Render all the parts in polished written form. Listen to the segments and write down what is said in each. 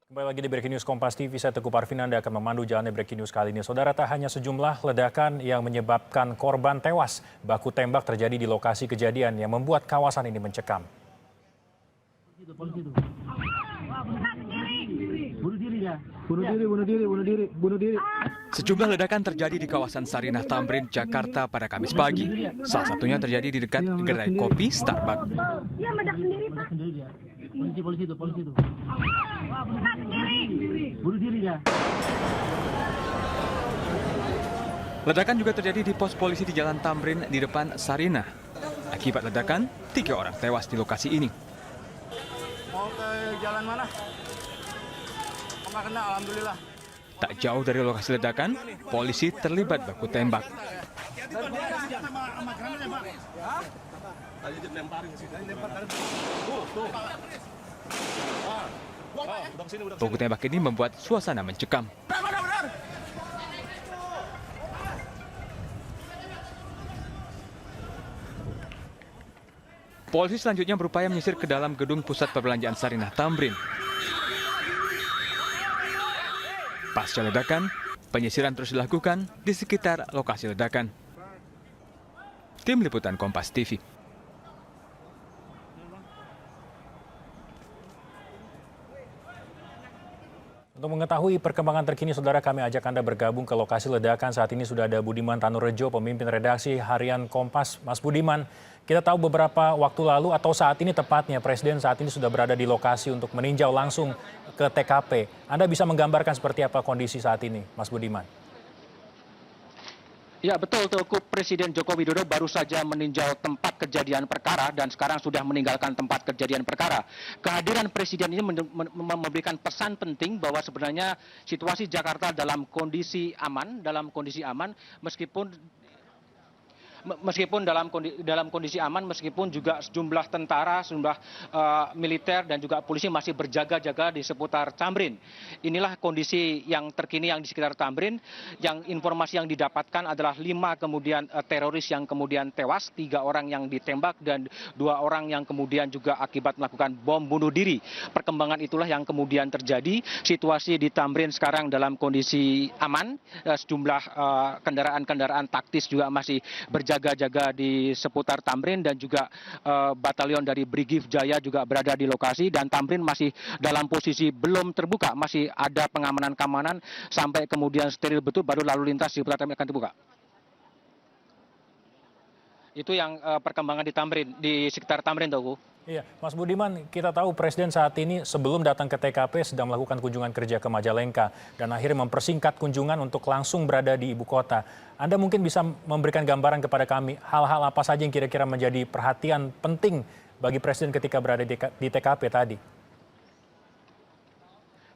Kembali lagi di Breaking News Kompas TV, saya Teguh Parvinanda akan memandu jalannya Breaking News kali ini. Saudara, tak hanya sejumlah ledakan yang menyebabkan korban tewas, baku tembak terjadi di lokasi kejadian yang membuat kawasan ini mencekam. Bunuh diri. Sejumlah ledakan terjadi di kawasan Sarinah Tamrin, Jakarta pada Kamis pagi. Salah satunya terjadi di dekat gerai kopi Starbucks. Dia meledak sendiri, Pak. Polisi itu. Bunuh diri ya. Ledakan juga terjadi di pos polisi di Jalan Tamrin di depan Sarinah. Akibat ledakan, 3 orang tewas di lokasi ini. Mau ke jalan mana? Kena, alhamdulillah. Tak jauh dari lokasi ledakan, polisi terlibat baku tembak. Baku tembak ini membuat suasana mencekam. Polisi selanjutnya berupaya menyisir ke dalam gedung pusat perbelanjaan Sarinah Tamrin. Pasca ledakan, penyisiran terus dilakukan di sekitar lokasi ledakan. Tim Liputan Kompas TV. Untuk mengetahui perkembangan terkini, saudara, kami ajak Anda bergabung ke lokasi ledakan. Saat ini sudah ada Budiman Tanurejo, pemimpin redaksi harian Kompas. Mas Budiman, kita tahu beberapa waktu lalu atau saat ini tepatnya, Presiden saat ini sudah berada di lokasi untuk meninjau langsung ke TKP. Anda bisa menggambarkan seperti apa kondisi saat ini, Mas Budiman? Ya betul, Teguh. Presiden Joko Widodo baru saja meninjau tempat kejadian perkara dan sekarang sudah meninggalkan tempat kejadian perkara. Kehadiran Presiden ini memberikan pesan penting bahwa sebenarnya situasi Jakarta dalam kondisi aman, meskipun dalam kondisi aman, meskipun juga sejumlah tentara, sejumlah militer dan juga polisi masih berjaga-jaga di seputar Tamrin. Inilah kondisi yang terkini yang di sekitar Tamrin. Yang informasi yang didapatkan adalah 5 kemudian teroris yang kemudian tewas, 3 orang yang ditembak dan 2 orang yang kemudian juga akibat melakukan bom bunuh diri. Perkembangan itulah yang kemudian terjadi. Situasi di Tamrin sekarang dalam kondisi aman. Sejumlah kendaraan-kendaraan taktis juga masih berjaga-jaga di seputar Tamrin dan juga batalion dari Brigif Jaya juga berada di lokasi dan Tamrin masih dalam posisi belum terbuka, masih ada pengamanan-keamanan sampai kemudian steril betul baru lalu lintas di seputar Tamrin akan terbuka. Itu yang perkembangan di Tamrin, di sekitar Tamrin, Togu. Iya, Mas Budiman, kita tahu Presiden saat ini sebelum datang ke TKP sedang melakukan kunjungan kerja ke Majalengka dan akhirnya mempersingkat kunjungan untuk langsung berada di ibu kota. Anda mungkin bisa memberikan gambaran kepada kami hal-hal apa saja yang kira-kira menjadi perhatian penting bagi Presiden ketika berada di TKP tadi?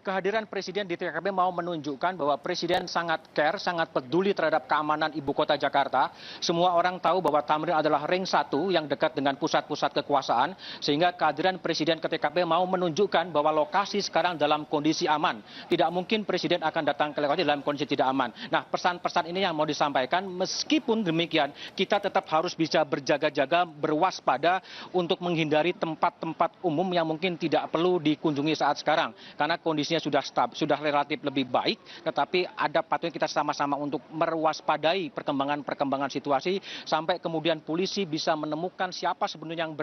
Kehadiran Presiden di TKP mau menunjukkan bahwa Presiden sangat care, sangat peduli terhadap keamanan ibu kota Jakarta. Semua orang tahu bahwa Tamrin adalah ring 1 yang dekat dengan pusat-pusat kekuasaan. Sehingga kehadiran Presiden ke TKP mau menunjukkan bahwa lokasi sekarang dalam kondisi aman. Tidak mungkin Presiden akan datang ke lokasi dalam kondisi tidak aman. Nah, pesan-pesan ini yang mau disampaikan. Meskipun demikian, kita tetap harus bisa berjaga-jaga, berwaspada untuk menghindari tempat-tempat umum yang mungkin tidak perlu dikunjungi saat sekarang. Karena kondisi sudah relatif lebih baik, tetapi ada patutnya kita sama-sama untuk mewaspadai perkembangan situasi sampai kemudian polisi bisa menemukan siapa sebenarnya yang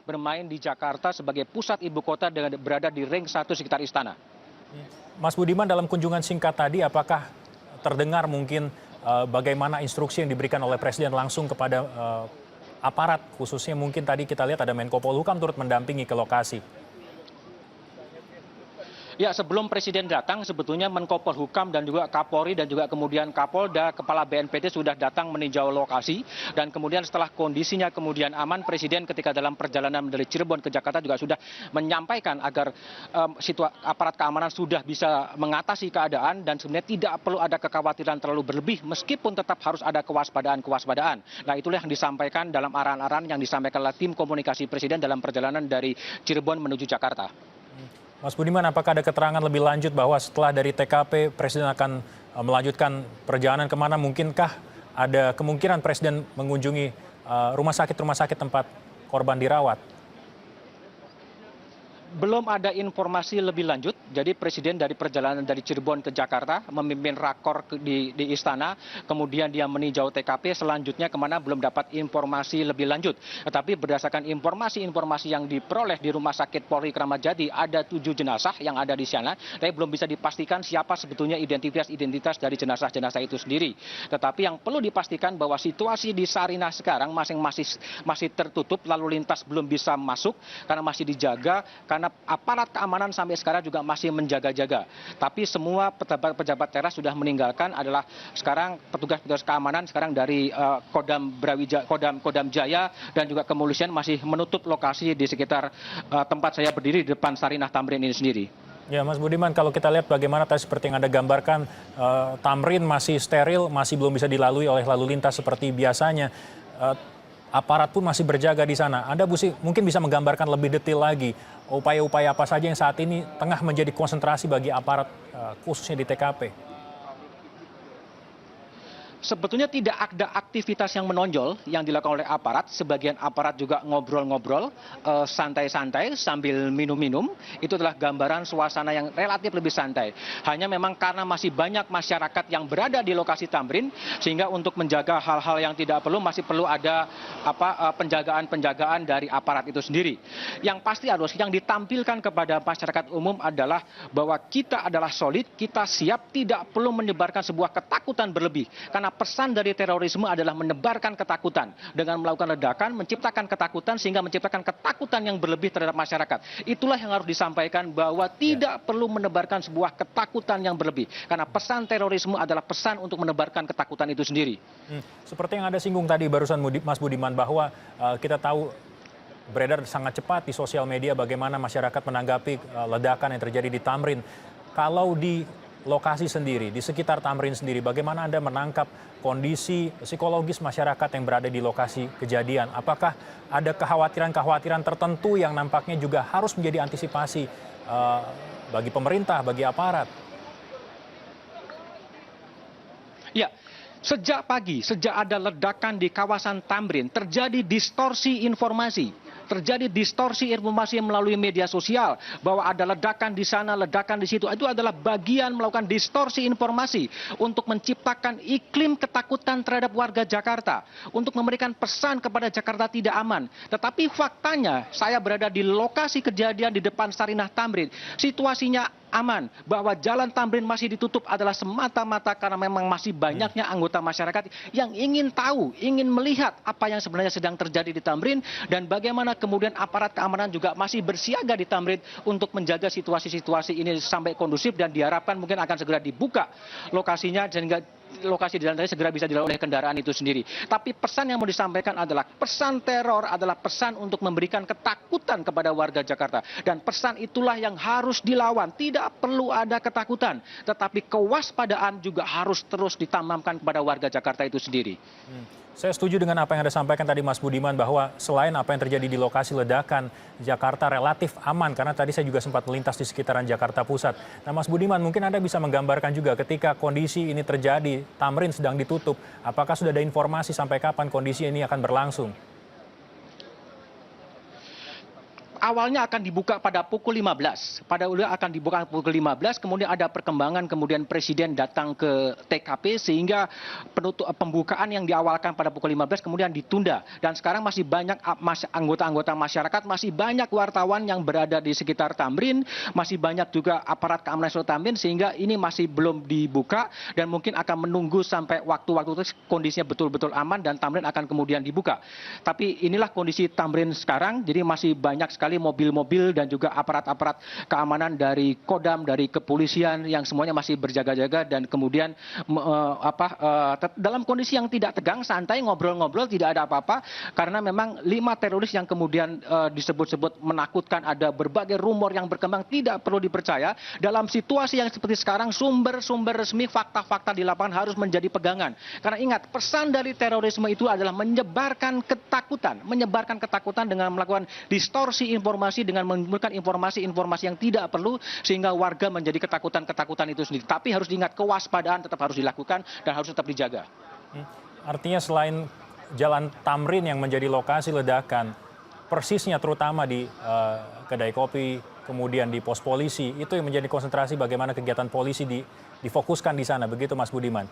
bermain di Jakarta sebagai pusat ibu kota dengan berada di ring 1 sekitar istana. Mas Budiman, dalam kunjungan singkat tadi apakah terdengar mungkin bagaimana instruksi yang diberikan oleh Presiden langsung kepada aparat, khususnya mungkin tadi kita lihat ada Menko Polhukam turut mendampingi ke lokasi? Ya, sebelum Presiden datang sebetulnya Menko Polhukam dan juga Kapolri dan juga kemudian Kapolda, Kepala BNPT sudah datang meninjau lokasi dan kemudian setelah kondisinya kemudian aman, Presiden ketika dalam perjalanan dari Cirebon ke Jakarta juga sudah menyampaikan agar aparat keamanan sudah bisa mengatasi keadaan dan sebenarnya tidak perlu ada kekhawatiran terlalu berlebih meskipun tetap harus ada kewaspadaan. Nah, itulah yang disampaikan dalam arahan-arahan yang disampaikan oleh tim komunikasi Presiden dalam perjalanan dari Cirebon menuju Jakarta. Mas Budiman, apakah ada keterangan lebih lanjut bahwa setelah dari TKP Presiden akan melanjutkan perjalanan kemana? Mungkinkah ada kemungkinan Presiden mengunjungi rumah sakit tempat korban dirawat? Belum ada informasi lebih lanjut. Jadi Presiden dari perjalanan dari Cirebon ke Jakarta memimpin rakor di Istana, kemudian dia meninjau TKP, selanjutnya kemana belum dapat informasi lebih lanjut. Tetapi berdasarkan informasi-informasi yang diperoleh di Rumah Sakit Polri Kramat Jati, ada 7 jenazah yang ada di sana, tapi belum bisa dipastikan siapa sebetulnya identitas dari jenazah-jenazah itu sendiri. Tetapi yang perlu dipastikan bahwa situasi di Sarinah sekarang masih tertutup, lalu lintas belum bisa masuk karena masih dijaga, karena aparat keamanan sampai sekarang juga masih menjaga-jaga. Tapi semua pejabat teras sudah meninggalkan, adalah sekarang petugas-petugas keamanan sekarang dari Kodam Jaya dan juga kepolisian masih menutup lokasi di sekitar tempat saya berdiri di depan Sarinah Tamrin ini sendiri. Ya, Mas Budiman, kalau kita lihat bagaimana tadi seperti yang Anda gambarkan, Tamrin masih steril, masih belum bisa dilalui oleh lalu lintas seperti biasanya. Aparat pun masih berjaga di sana. Anda mungkin bisa menggambarkan lebih detail lagi upaya-upaya apa saja yang saat ini tengah menjadi konsentrasi bagi aparat khususnya di TKP. Sebetulnya tidak ada aktivitas yang menonjol yang dilakukan oleh aparat. Sebagian aparat juga ngobrol-ngobrol, santai-santai sambil minum-minum. Itu adalah gambaran suasana yang relatif lebih santai. Hanya memang karena masih banyak masyarakat yang berada di lokasi Tamrin, sehingga untuk menjaga hal-hal yang tidak perlu masih perlu ada penjagaan-penjagaan dari aparat itu sendiri. Yang pasti harus yang ditampilkan kepada masyarakat umum adalah bahwa kita adalah solid, kita siap, tidak perlu menyebarkan sebuah ketakutan berlebih. Karena pesan dari terorisme adalah menebarkan ketakutan dengan melakukan ledakan, menciptakan ketakutan sehingga menciptakan ketakutan yang berlebih terhadap masyarakat. Itulah yang harus disampaikan, bahwa tidak perlu menebarkan sebuah ketakutan yang berlebih. Karena pesan terorisme adalah pesan untuk menebarkan ketakutan itu sendiri. Seperti yang Anda singgung tadi barusan Mas Budiman, bahwa kita tahu beredar sangat cepat di sosial media bagaimana masyarakat menanggapi ledakan yang terjadi di Tamrin. Kalau di lokasi sendiri, di sekitar Tamrin sendiri, bagaimana Anda menangkap kondisi psikologis masyarakat yang berada di lokasi kejadian? Apakah ada kekhawatiran-kekhawatiran tertentu yang nampaknya juga harus menjadi antisipasi bagi pemerintah, bagi aparat? Ya, sejak pagi, sejak ada ledakan di kawasan Tamrin, terjadi distorsi informasi. Terjadi distorsi informasi melalui media sosial bahwa ada ledakan di sana, ledakan di situ. Itu adalah bagian melakukan distorsi informasi untuk menciptakan iklim ketakutan terhadap warga Jakarta, untuk memberikan pesan kepada Jakarta tidak aman. Tetapi faktanya, saya berada di lokasi kejadian di depan Sarinah Tamrin. Situasinya aman, bahwa jalan Tamrin masih ditutup adalah semata-mata karena memang masih banyaknya anggota masyarakat yang ingin tahu, ingin melihat apa yang sebenarnya sedang terjadi di Tamrin, dan bagaimana kemudian aparat keamanan juga masih bersiaga di Tamrin untuk menjaga situasi-situasi ini sampai kondusif, dan diharapkan mungkin akan segera dibuka lokasinya sehingga lokasi di dalam segera bisa dilalui oleh kendaraan itu sendiri. Tapi pesan yang mau disampaikan adalah pesan teror, adalah pesan untuk memberikan ketakutan kepada warga Jakarta. Dan pesan itulah yang harus dilawan. Tidak perlu ada ketakutan, tetapi kewaspadaan juga harus terus ditanamkan kepada warga Jakarta itu sendiri. Saya setuju dengan apa yang Anda sampaikan tadi Mas Budiman, bahwa selain apa yang terjadi di lokasi ledakan, Jakarta relatif aman, karena tadi saya juga sempat melintas di sekitaran Jakarta Pusat. Nah Mas Budiman, mungkin Anda bisa menggambarkan juga ketika kondisi ini terjadi, Tamrin sedang ditutup, apakah sudah ada informasi sampai kapan kondisi ini akan berlangsung? Awalnya akan dibuka pada pukul 15. Pada udah akan dibuka pukul 15, kemudian ada perkembangan, kemudian Presiden datang ke TKP sehingga pembukaan yang diawalkan pada pukul 15 kemudian ditunda. Dan sekarang masih banyak anggota-anggota masyarakat, masih banyak wartawan yang berada di sekitar Tamrin, masih banyak juga aparat keamanan Tamrin, sehingga ini masih belum dibuka dan mungkin akan menunggu sampai waktu-waktu itu kondisinya betul-betul aman dan Tamrin akan kemudian dibuka. Tapi inilah kondisi Tamrin sekarang, jadi masih banyak sekali mobil-mobil dan juga aparat-aparat keamanan dari Kodam, dari kepolisian yang semuanya masih berjaga-jaga dan kemudian dalam kondisi yang tidak tegang, santai, ngobrol-ngobrol, tidak ada apa-apa, karena memang 5 teroris yang kemudian disebut-sebut menakutkan, ada berbagai rumor yang berkembang, tidak perlu dipercaya. Dalam situasi yang seperti sekarang, sumber-sumber resmi, fakta-fakta di lapangan harus menjadi pegangan. Karena ingat, pesan dari terorisme itu adalah menyebarkan ketakutan dengan melakukan distorsi informasi, dengan menimbulkan informasi-informasi yang tidak perlu sehingga warga menjadi ketakutan-ketakutan itu sendiri. Tapi harus diingat, kewaspadaan tetap harus dilakukan dan harus tetap dijaga. Artinya selain Jalan Tamrin yang menjadi lokasi ledakan, persisnya terutama di kedai kopi kemudian di pos polisi, itu yang menjadi konsentrasi bagaimana kegiatan polisi difokuskan di sana, begitu Mas Budiman?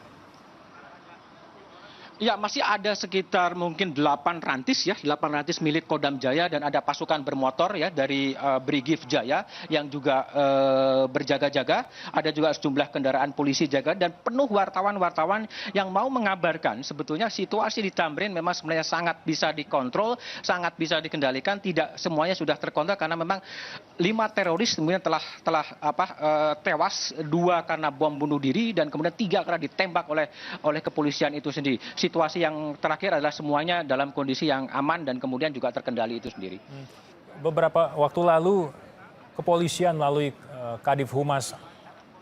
Ya, masih ada sekitar mungkin 8 rantis ya, 8 rantis milik Kodam Jaya dan ada pasukan bermotor ya dari Brigif Jaya yang juga berjaga-jaga. Ada juga sejumlah kendaraan polisi jaga dan penuh wartawan-wartawan yang mau mengabarkan sebetulnya situasi di Tamrin memang sebenarnya sangat bisa dikontrol, sangat bisa dikendalikan, tidak semuanya sudah terkontrol karena memang 5 teroris kemudian telah tewas, 2 karena bom bunuh diri dan kemudian 3 karena ditembak oleh kepolisian itu sendiri. Situasi yang terakhir adalah semuanya dalam kondisi yang aman dan kemudian juga terkendali itu sendiri. Beberapa waktu lalu kepolisian melalui Kadif Humas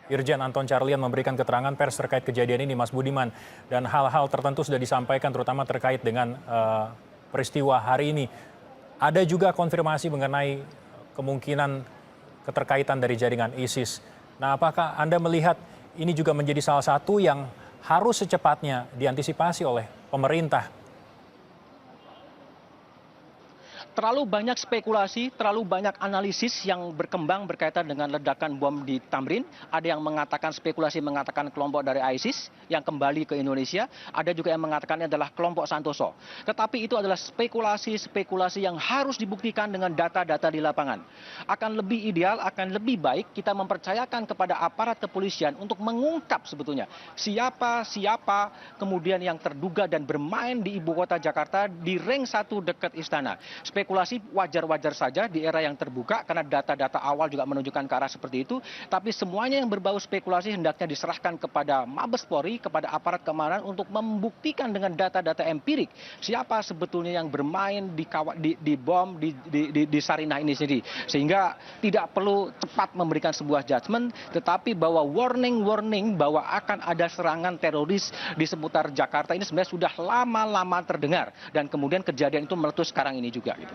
Irjen Anton Carlian memberikan keterangan pers terkait kejadian ini, Mas Budiman, dan hal-hal tertentu sudah disampaikan terutama terkait dengan peristiwa hari ini. Ada juga konfirmasi mengenai kemungkinan keterkaitan dari jaringan ISIS. Nah, apakah Anda melihat ini juga menjadi salah satu yang harus secepatnya diantisipasi oleh pemerintah? Terlalu banyak spekulasi, terlalu banyak analisis yang berkembang berkaitan dengan ledakan bom di Tamrin. Ada yang mengatakan spekulasi mengatakan kelompok dari ISIS yang kembali ke Indonesia. Ada juga yang mengatakan adalah kelompok Santoso. Tetapi itu adalah spekulasi-spekulasi yang harus dibuktikan dengan data-data di lapangan. Akan lebih ideal, akan lebih baik kita mempercayakan kepada aparat kepolisian untuk mengungkap sebetulnya siapa kemudian yang terduga dan bermain di ibu kota Jakarta di ring 1 dekat istana. Spekulasi wajar-wajar saja di era yang terbuka karena data-data awal juga menunjukkan ke arah seperti itu. Tapi semuanya yang berbau spekulasi hendaknya diserahkan kepada Mabes Polri, kepada aparat keamanan untuk membuktikan dengan data-data empirik siapa sebetulnya yang bermain di bom di Sarinah ini sendiri. Sehingga tidak perlu cepat memberikan sebuah judgement, tetapi bahwa warning bahwa akan ada serangan teroris di seputar Jakarta ini sebenarnya sudah lama-lama terdengar dan kemudian kejadian itu meletus sekarang ini juga gitu.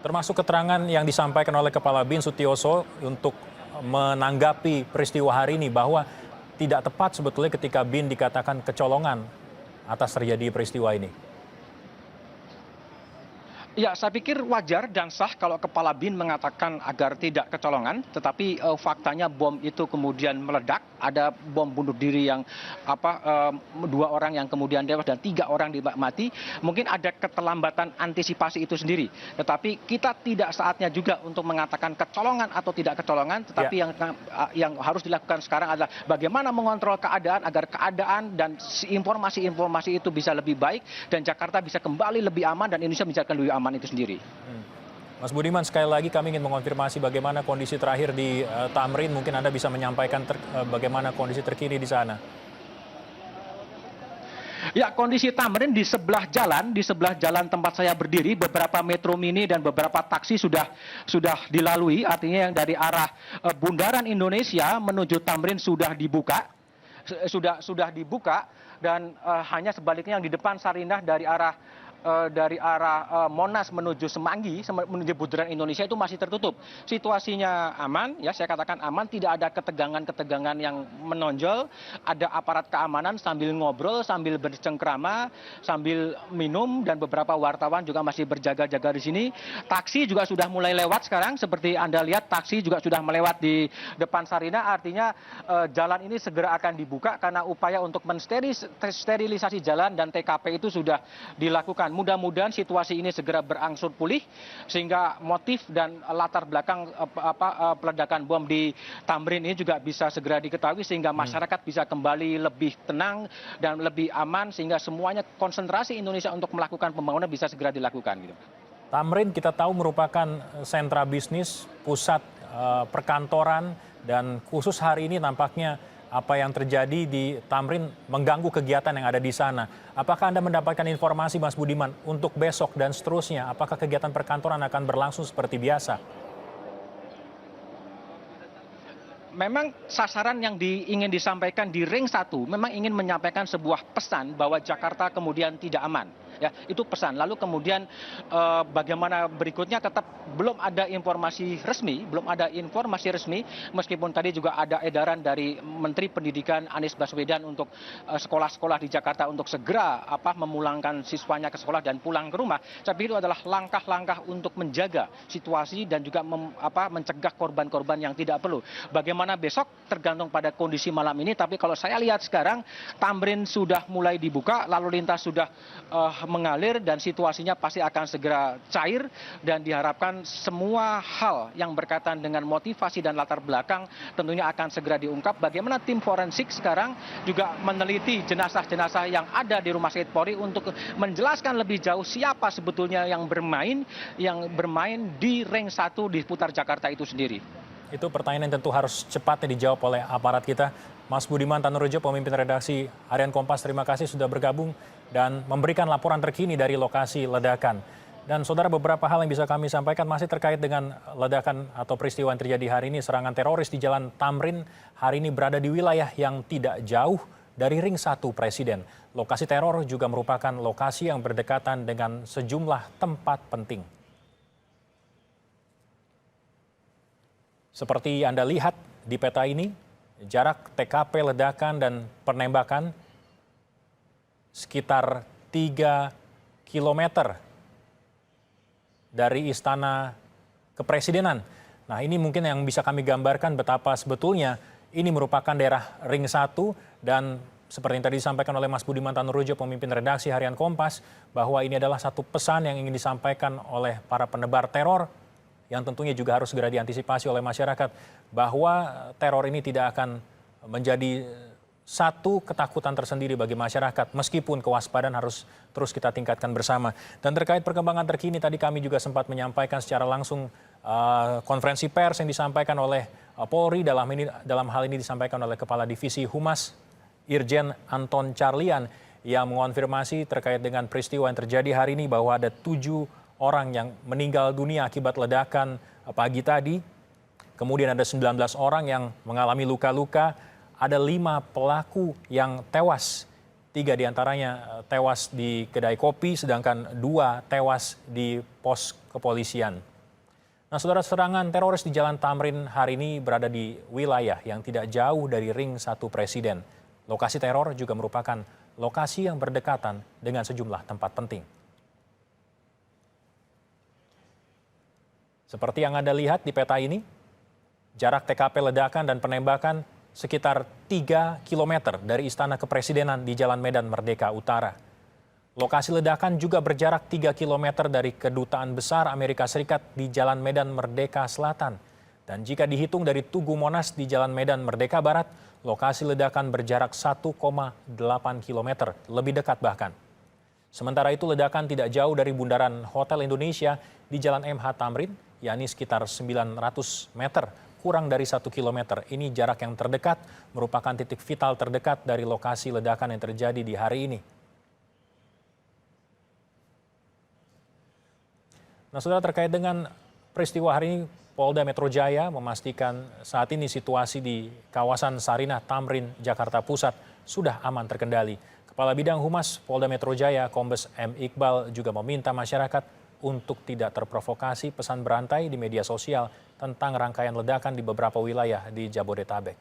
Termasuk keterangan yang disampaikan oleh Kepala BIN Sutioso untuk menanggapi peristiwa hari ini bahwa tidak tepat sebetulnya ketika BIN dikatakan kecolongan atas terjadi peristiwa ini. Ya, saya pikir wajar dan sah kalau Kepala BIN mengatakan agar tidak kecolongan, tetapi faktanya bom itu kemudian meledak, ada bom bunuh diri yang 2 orang yang kemudian tewas dan 3 orang mati. Mungkin ada keterlambatan antisipasi itu sendiri, tetapi kita tidak saatnya juga untuk mengatakan kecolongan atau tidak kecolongan, tetapi yang harus dilakukan sekarang adalah bagaimana mengontrol keadaan agar keadaan dan informasi-informasi itu bisa lebih baik dan Jakarta bisa kembali lebih aman dan Indonesia bisa lebih aman itu sendiri. Mas Budiman, sekali lagi kami ingin mengonfirmasi bagaimana kondisi terakhir di Tamrin. Mungkin Anda bisa menyampaikan bagaimana kondisi terkini di sana. Ya, kondisi Tamrin di sebelah jalan tempat saya berdiri, beberapa metro mini dan beberapa taksi sudah dilalui. Artinya yang dari arah Bundaran Indonesia menuju Tamrin sudah dibuka, dan hanya sebaliknya yang di depan Sarinah dari arah Monas menuju Semanggi, menuju Bundaran Indonesia itu masih tertutup. Situasinya aman, ya saya katakan aman, tidak ada ketegangan-ketegangan yang menonjol. Ada aparat keamanan sambil ngobrol, sambil bercengkrama, sambil minum, dan beberapa wartawan juga masih berjaga-jaga di sini. Taksi juga sudah mulai lewat sekarang, seperti Anda lihat taksi juga sudah melewat di depan Sarinah. Artinya jalan ini segera akan dibuka karena upaya untuk mensterilisasi jalan dan TKP itu sudah dilakukan. Mudah-mudahan situasi ini segera berangsur pulih sehingga motif dan latar belakang peledakan bom di Tamrin ini juga bisa segera diketahui sehingga masyarakat bisa kembali lebih tenang dan lebih aman sehingga semuanya konsentrasi Indonesia untuk melakukan pembangunan bisa segera dilakukan gitu. Tamrin kita tahu merupakan sentra bisnis, pusat perkantoran, dan khusus hari ini nampaknya apa yang terjadi di Tamrin mengganggu kegiatan yang ada di sana. Apakah Anda mendapatkan informasi, Mas Budiman, untuk besok dan seterusnya? Apakah kegiatan perkantoran akan berlangsung seperti biasa? Memang sasaran yang ingin disampaikan di ring 1 memang ingin menyampaikan sebuah pesan bahwa Jakarta kemudian tidak aman. Ya, itu pesan. Lalu kemudian bagaimana berikutnya tetap belum ada informasi resmi, meskipun tadi juga ada edaran dari Menteri Pendidikan Anies Baswedan untuk sekolah-sekolah di Jakarta untuk segera memulangkan siswanya ke sekolah dan pulang ke rumah. Tapi itu adalah langkah-langkah untuk menjaga situasi dan juga mencegah korban-korban yang tidak perlu. Bagaimana besok tergantung pada kondisi malam ini, tapi kalau saya lihat sekarang Tamrin sudah mulai dibuka, lalu lintas sudah mengalir dan situasinya pasti akan segera cair dan diharapkan semua hal yang berkaitan dengan motivasi dan latar belakang tentunya akan segera diungkap. Bagaimana tim forensik sekarang juga meneliti jenazah-jenazah yang ada di Rumah Sakit Polri untuk menjelaskan lebih jauh siapa sebetulnya yang bermain di ring 1 di seputar Jakarta itu sendiri. Itu pertanyaan yang tentu harus cepatnya dijawab oleh aparat kita. Mas Budiman Tanurejo, pemimpin redaksi Harian Kompas, terima kasih sudah bergabung dan memberikan laporan terkini dari lokasi ledakan. Dan saudara, beberapa hal yang bisa kami sampaikan masih terkait dengan ledakan atau peristiwa yang terjadi hari ini. Serangan teroris di Jalan Tamrin hari ini berada di wilayah yang tidak jauh dari ring 1 Presiden. Lokasi teror juga merupakan lokasi yang berdekatan dengan sejumlah tempat penting. Seperti Anda lihat di peta ini, jarak TKP ledakan dan penembakan sekitar 3 km dari Istana Kepresidenan. Nah, ini mungkin yang bisa kami gambarkan betapa sebetulnya ini merupakan daerah ring 1 dan seperti yang tadi disampaikan oleh Mas Budiman Tanurejo, pemimpin redaksi Harian Kompas, bahwa ini adalah satu pesan yang ingin disampaikan oleh para penebar teror yang tentunya juga harus segera diantisipasi oleh masyarakat, bahwa teror ini tidak akan menjadi satu ketakutan tersendiri bagi masyarakat, meskipun kewaspadaan harus terus kita tingkatkan bersama. Dan terkait perkembangan terkini, tadi kami juga sempat menyampaikan secara langsung konferensi pers yang disampaikan oleh Polri, dalam hal ini disampaikan oleh Kepala Divisi Humas Irjen Anton Carlian, yang mengonfirmasi terkait dengan peristiwa yang terjadi hari ini bahwa ada 7 orang yang meninggal dunia akibat ledakan pagi tadi. Kemudian ada 19 orang yang mengalami luka-luka, ada 5 pelaku yang tewas. 3 diantaranya tewas di kedai kopi, sedangkan 2 tewas di pos kepolisian. Nah, saudara, serangan teroris di Jalan Tamrin hari ini berada di wilayah yang tidak jauh dari ring 1 Presiden. Lokasi teror juga merupakan lokasi yang berdekatan dengan sejumlah tempat penting. Seperti yang Anda lihat di peta ini, jarak TKP ledakan dan penembakan sekitar 3 km dari Istana Kepresidenan di Jalan Medan Merdeka Utara. Lokasi ledakan juga berjarak 3 km dari Kedutaan Besar Amerika Serikat di Jalan Medan Merdeka Selatan. Dan jika dihitung dari Tugu Monas di Jalan Medan Merdeka Barat, lokasi ledakan berjarak 1,8 km, lebih dekat bahkan. Sementara itu ledakan tidak jauh dari Bundaran Hotel Indonesia di Jalan MH Tamrin, yakni sekitar 900 meter, kurang dari 1 km. Ini jarak yang terdekat, merupakan titik vital terdekat dari lokasi ledakan yang terjadi di hari ini. Nah, saudara, terkait dengan peristiwa hari ini, Polda Metro Jaya memastikan saat ini situasi di kawasan Sarinah Tamrin, Jakarta Pusat sudah aman terkendali. Kepala Bidang Humas Polda Metro Jaya, Kombes M. Iqbal, juga meminta masyarakat untuk tidak terprovokasi pesan berantai di media sosial tentang rangkaian ledakan di beberapa wilayah di Jabodetabek.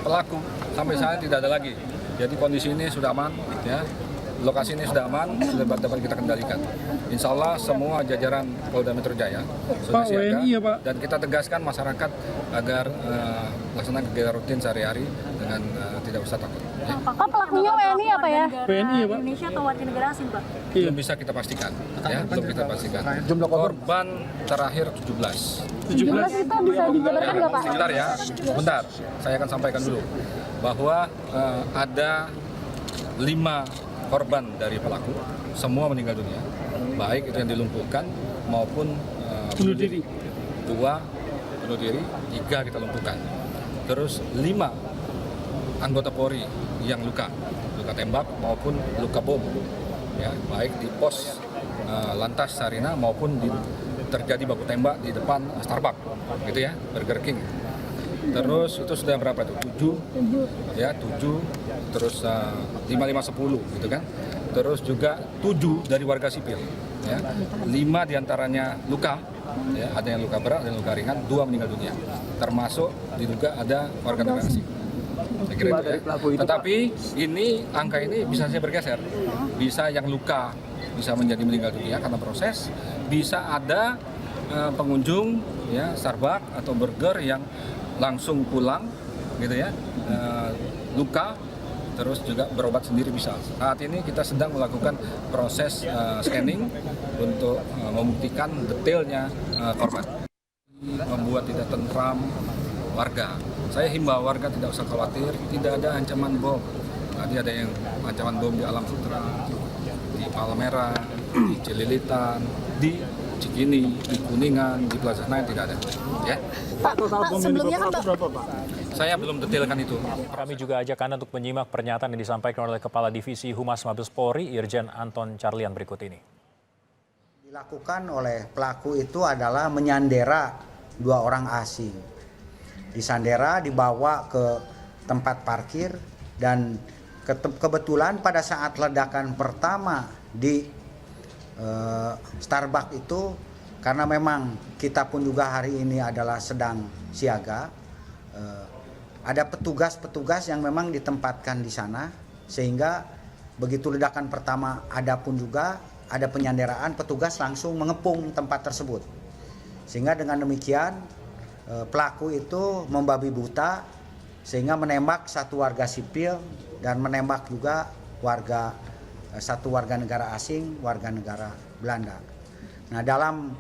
Pelaku sampai saat tidak ada lagi. Jadi kondisi ini sudah aman, ya. Lokasi ini sudah aman, sudah dapat kita kendalikan. Insya Allah semua jajaran Polda Metro Jaya sudah siaga, dan kita tegaskan masyarakat agar laksanakan kegiatan rutin sehari-hari dengan tidak usah takut. Ya. Apakah pelakunya WNI apa ya? WNI ya, Pak? Indonesia atau warga negara asing, Pak? Belum bisa kita pastikan. Ya, belum kita pastikan. Jumlah korban terakhir 17. 17 itu bisa dijabarkan nggak, Pak? Sebentar ya, bentar. Saya akan sampaikan dulu bahwa ada 5 korban dari pelaku, semua meninggal dunia, baik itu yang dilumpuhkan maupun bunuh diri. 2 bunuh diri, 3 kita lumpuhkan. Terus 5 anggota Polri yang luka tembak maupun luka bom, ya, baik di pos lantas Sarinah maupun terjadi baku tembak di depan Starbucks, gitu ya, Burger King. Terus itu sudah berapa itu? 7, ya, 7, terus 5, 5, 10 gitu kan. terus juga 7 dari warga sipil. Ya. 5 diantaranya luka, ya, ada yang luka berat, ada yang luka ringan, 2 meninggal dunia. Termasuk diduga ada warga negara asing. Saya kira itu, ya. Tetapi ini angka ini bisa saja bergeser, bisa yang luka bisa menjadi meninggal dunia karena proses, bisa ada pengunjung ya Starbucks atau burger yang langsung pulang gitu ya, luka terus juga berobat sendiri bisa. Saat ini kita sedang melakukan proses scanning untuk membuktikan detailnya korban. Membuat tidak tentram warga. Saya himbau warga tidak usah khawatir, tidak ada ancaman bom. Tadi ada yang ancaman bom di Alam Sutra, di Palmera, di Cililitan, di Cikini, di Kuningan, di Plaza Senayan tidak ada. Ya. Pak, sebelumnya kan Saya belum detailkan itu. Kami juga ajak Anda untuk menyimak pernyataan yang disampaikan oleh Kepala Divisi Humas Mabes Polri, Irjen Anton Carlian berikut ini. Dilakukan oleh pelaku itu adalah menyandera 2 orang asing. Disandera, dibawa ke tempat parkir, dan kebetulan pada saat ledakan pertama di Starbucks itu, karena memang kita pun juga hari ini adalah sedang siaga, ada petugas-petugas yang memang ditempatkan di sana, sehingga begitu ledakan pertama ada pun juga ada penyanderaan, petugas langsung mengepung tempat tersebut. Sehingga dengan demikian pelaku itu membabi buta sehingga menembak 1 warga sipil dan menembak juga satu warga negara asing, warga negara Belanda. Nah, dalam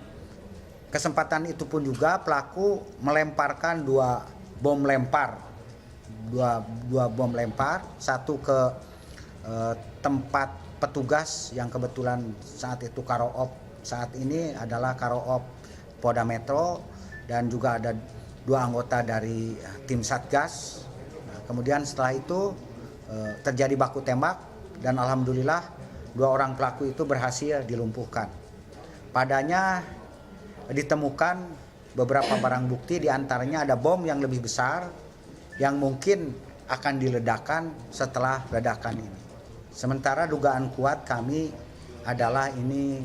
kesempatan itu pun juga pelaku melemparkan 2 bom lempar, dua bom lempar, satu ke tempat petugas yang kebetulan saat itu Karo-op saat ini adalah Karo-op Polda Metro, dan juga ada 2 anggota dari tim Satgas. Nah, kemudian setelah itu terjadi baku tembak dan alhamdulillah 2 orang pelaku itu berhasil dilumpuhkan. Padanya ditemukan beberapa barang bukti, diantaranya ada bom yang lebih besar yang mungkin akan diledakkan setelah ledakan ini. Sementara dugaan kuat kami adalah ini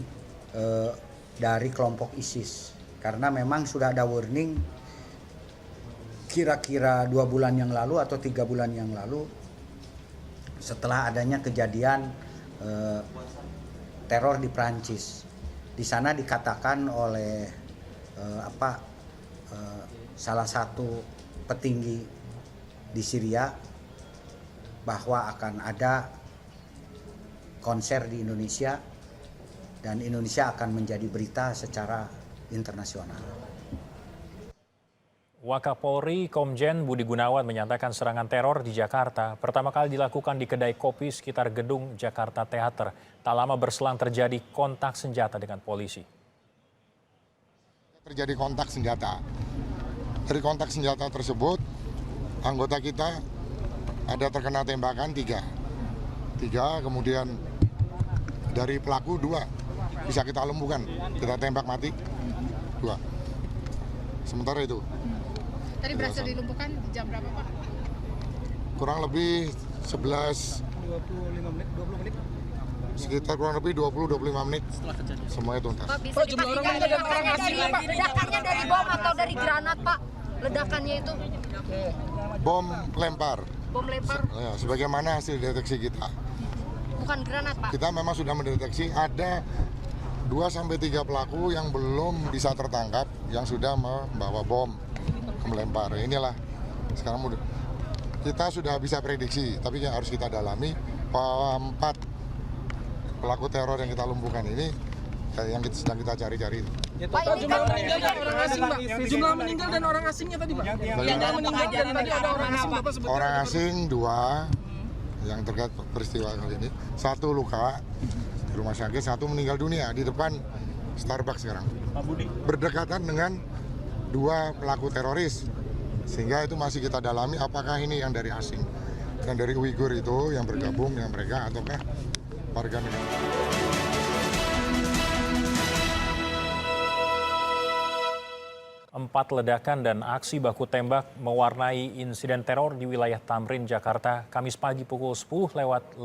dari kelompok ISIS. Karena memang sudah ada warning kira-kira 2 bulan yang lalu atau 3 bulan yang lalu setelah adanya kejadian teror di Prancis. Di sana dikatakan oleh salah satu petinggi di Syria bahwa akan ada konser di Indonesia dan Indonesia akan menjadi berita secara internasional. Wakapolri Komjen Budi Gunawan menyatakan serangan teror di Jakarta pertama kali dilakukan di kedai kopi sekitar gedung Jakarta Theater. Tak lama berselang terjadi kontak senjata dengan polisi. Terjadi kontak senjata. Dari kontak senjata tersebut, anggota kita ada terkena tembakan 3, kemudian dari pelaku 2 bisa kita lumpuhkan, kita tembak mati 2. Sementara itu. Tadi berhasil dilumpuhkan jam berapa, Pak? Kurang lebih 20 menit. Sekitar kurang lebih 20-25 menit. Semuanya tuntas. Pak, bisa dipastikan ledakannya dari bom atau dari granat, Pak? Ledakannya itu? Bom lempar. Bom lempar? Ya, sebagaimana hasil deteksi kita. Bukan granat, Pak? Kita memang sudah mendeteksi ada 2-3 pelaku yang belum bisa tertangkap yang sudah membawa bom melempar. Inilah sekarang kita sudah bisa prediksi, tapi yang harus kita dalami bahwa 4 pelaku teror yang kita lumpuhkan ini yang sedang kita cari-cari. Pak, jumlah meninggal dan orang asing, Pak. Jumlah meninggal dan orang asingnya tadi, Pak. Yang meninggal dan tadi ada orang asing, Bapak sebutkan. Orang asing 2 yang terkait peristiwa kali ini. 1 luka di rumah sakit, 1 meninggal dunia di depan Starbucks sekarang. Berdekatan dengan 2 pelaku teroris. Sehingga itu masih kita dalami apakah ini yang dari asing. Yang dari Uighur itu yang bergabung dengan mereka ataukah warga negara. 4 4 ledakan dan aksi baku tembak mewarnai insiden teror di wilayah Tamrin, Jakarta, Kamis pagi pukul 10:50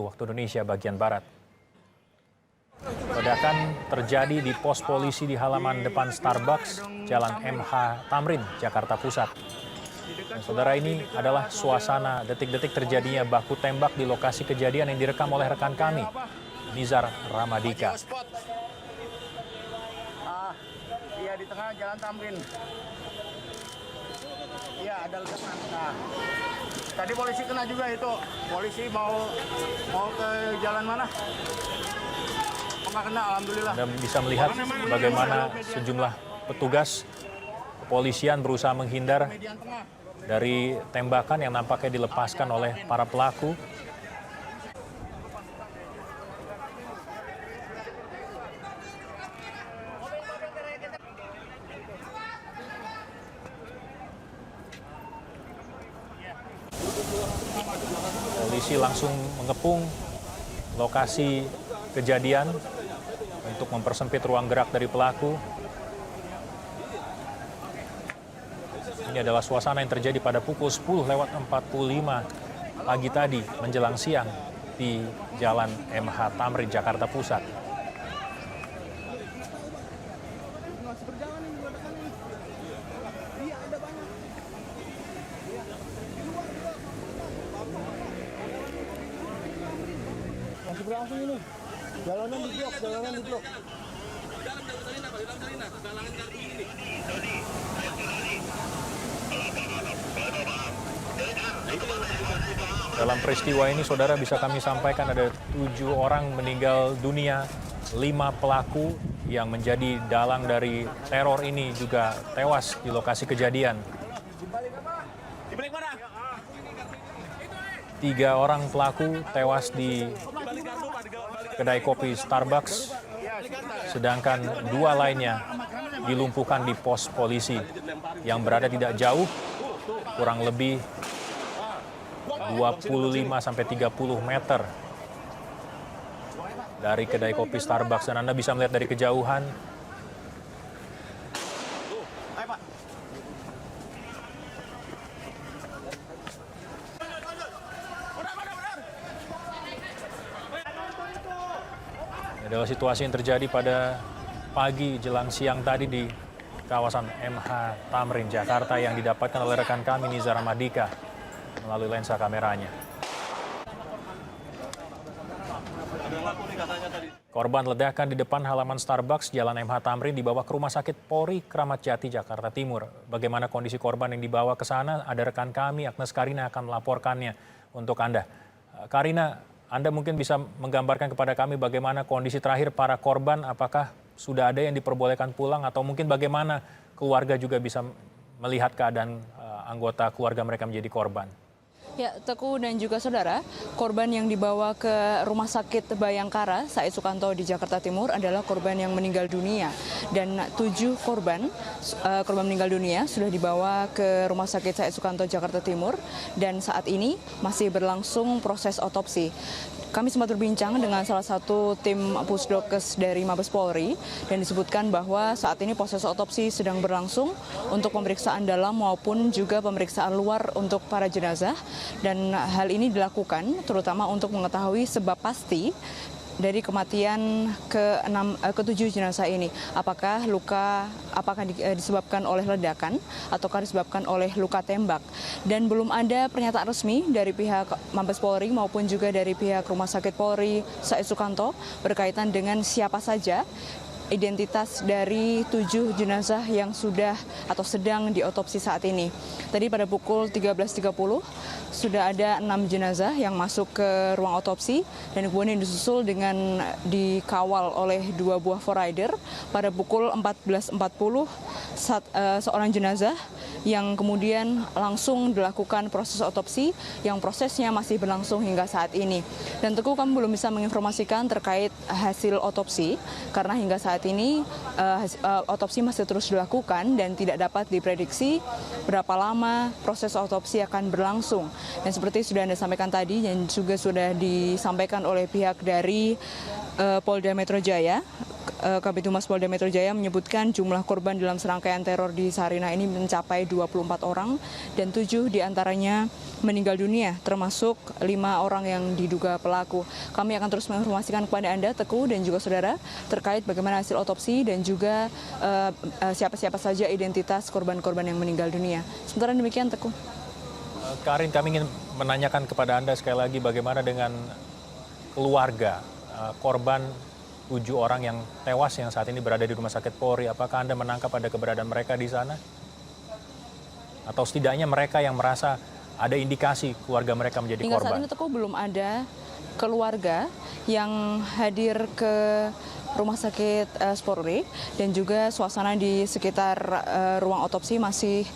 waktu Indonesia bagian Barat. Ledakan terjadi di pos polisi di halaman depan Starbucks, Jalan MH Tamrin, Jakarta Pusat. Dan saudara, ini adalah suasana detik-detik terjadinya baku tembak di lokasi kejadian yang direkam oleh rekan kami, Nizar Ramadika. Iya, di tengah Jalan Tamrin. Iya, ada ledakan. Nah, tadi polisi kena juga itu. Polisi mau ke jalan mana? Nggak kena, alhamdulillah. Anda bisa melihat bagaimana sejumlah petugas kepolisian berusaha menghindar dari tembakan yang nampaknya dilepaskan oleh para pelaku. Polisi langsung mengepung lokasi kejadian untuk mempersempit ruang gerak dari pelaku. Ini adalah suasana yang terjadi pada pukul 10:45 pagi tadi menjelang siang di Jalan MH Tamrin, Jakarta Pusat. Masih berlangsung ini. Jalanan di blok. Dalam peristiwa ini, saudara, bisa kami sampaikan ada 7 orang meninggal dunia, 5 pelaku yang menjadi dalang dari teror ini juga tewas di lokasi kejadian. 3 orang pelaku tewas di kedai kopi Starbucks, sedangkan 2 lainnya dilumpuhkan di pos polisi yang berada tidak jauh, kurang lebih 25-30 meter dari kedai kopi Starbucks. Dan Anda bisa melihat dari kejauhan adalah situasi yang terjadi pada pagi jelang siang tadi di kawasan MH Tamrin, Jakarta, yang didapatkan oleh rekan kami Nizar Ramadika melalui lensa kameranya. Korban ledakan di depan halaman Starbucks Jalan MH Tamrin dibawa ke Rumah Sakit Polri Kramat Jati, Jakarta Timur. Bagaimana kondisi korban yang dibawa ke sana? Ada rekan kami, Agnes Karina, akan melaporkannya untuk Anda. Karina, Anda mungkin bisa menggambarkan kepada kami bagaimana kondisi terakhir para korban, apakah sudah ada yang diperbolehkan pulang atau mungkin bagaimana keluarga juga bisa melihat keadaan anggota keluarga mereka menjadi korban? Ya, Teguh dan juga saudara, korban yang dibawa ke Rumah Sakit Bayangkara Said Sukanto di Jakarta Timur adalah korban yang meninggal dunia. Dan 7 korban meninggal dunia sudah dibawa ke Rumah Sakit Said Sukanto Jakarta Timur dan saat ini masih berlangsung proses otopsi. Kami sempat berbincang dengan salah satu tim Pusdokes dari Mabes Polri dan disebutkan bahwa saat ini proses otopsi sedang berlangsung untuk pemeriksaan dalam maupun juga pemeriksaan luar untuk para jenazah, dan hal ini dilakukan terutama untuk mengetahui sebab pasti dari kematian ke-7 jenazah ini. Apakah disebabkan oleh ledakan ataukah disebabkan oleh luka tembak. Dan belum ada pernyataan resmi dari pihak Mabes Polri maupun juga dari pihak Rumah Sakit Polri Said Sukanto berkaitan dengan siapa saja identitas dari 7 jenazah yang sudah atau sedang diotopsi saat ini. Tadi pada pukul 13.30 sudah ada 6 jenazah yang masuk ke ruang otopsi dan kemudian disusul dengan dikawal oleh 2 buah forrider. Pada pukul 14.40 seorang jenazah yang kemudian langsung dilakukan proses otopsi yang prosesnya masih berlangsung hingga saat ini. Dan tentu kami belum bisa menginformasikan terkait hasil otopsi karena hingga saat ini otopsi masih terus dilakukan dan tidak dapat diprediksi berapa lama proses otopsi akan berlangsung. Dan seperti sudah Anda sampaikan tadi dan juga sudah disampaikan oleh pihak dari Polda Metro Jaya, Kabid Humas Polda Metro Jaya menyebutkan jumlah korban dalam serangkaian teror di Sarinah ini mencapai 24 orang dan 7 diantaranya meninggal dunia, termasuk 5 orang yang diduga pelaku. Kami akan terus menginformasikan kepada Anda, Teguh dan juga saudara, terkait bagaimana hasil otopsi dan juga siapa-siapa saja identitas korban-korban yang meninggal dunia. Sementara demikian, Teguh. Karin, kami ingin menanyakan kepada Anda sekali lagi bagaimana dengan keluarga korban 7 orang yang tewas yang saat ini berada di Rumah Sakit Polri. Apakah Anda menangkap ada keberadaan mereka di sana? Atau setidaknya mereka yang merasa ada indikasi keluarga mereka menjadi Hingga korban? saat ini, Teguh, belum ada keluarga yang hadir ke Rumah Sakit Polri dan juga suasana di sekitar ruang otopsi masih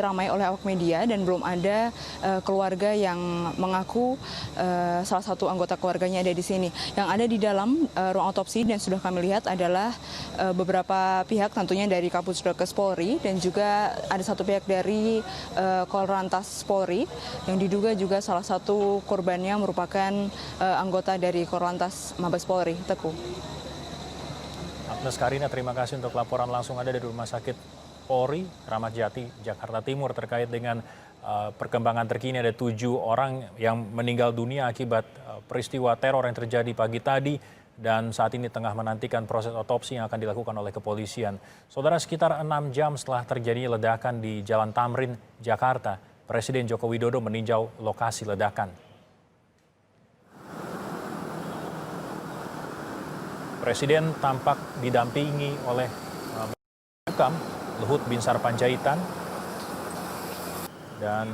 ramai oleh awak media dan belum ada keluarga yang mengaku salah satu anggota keluarganya ada di sini. Yang ada di dalam ruang otopsi dan sudah kami lihat adalah beberapa pihak, tentunya dari Kapolres Polri dan juga ada satu pihak dari Korlantas Polri yang diduga juga salah satu korbannya merupakan anggota dari Korlantas Mabes Polri. Agnes Karina, terima kasih untuk laporan langsung Anda dari Rumah Sakit Polri, Kramat Jati, Jakarta Timur terkait dengan perkembangan terkini. Ada 7 orang yang meninggal dunia akibat peristiwa teror yang terjadi pagi tadi dan saat ini tengah menantikan proses otopsi yang akan dilakukan oleh kepolisian. Saudara, sekitar 6 jam setelah terjadinya ledakan di Jalan Tamrin, Jakarta, Presiden Joko Widodo meninjau lokasi ledakan. Presiden tampak didampingi oleh Hukam, Luhut Binsar Panjaitan, dan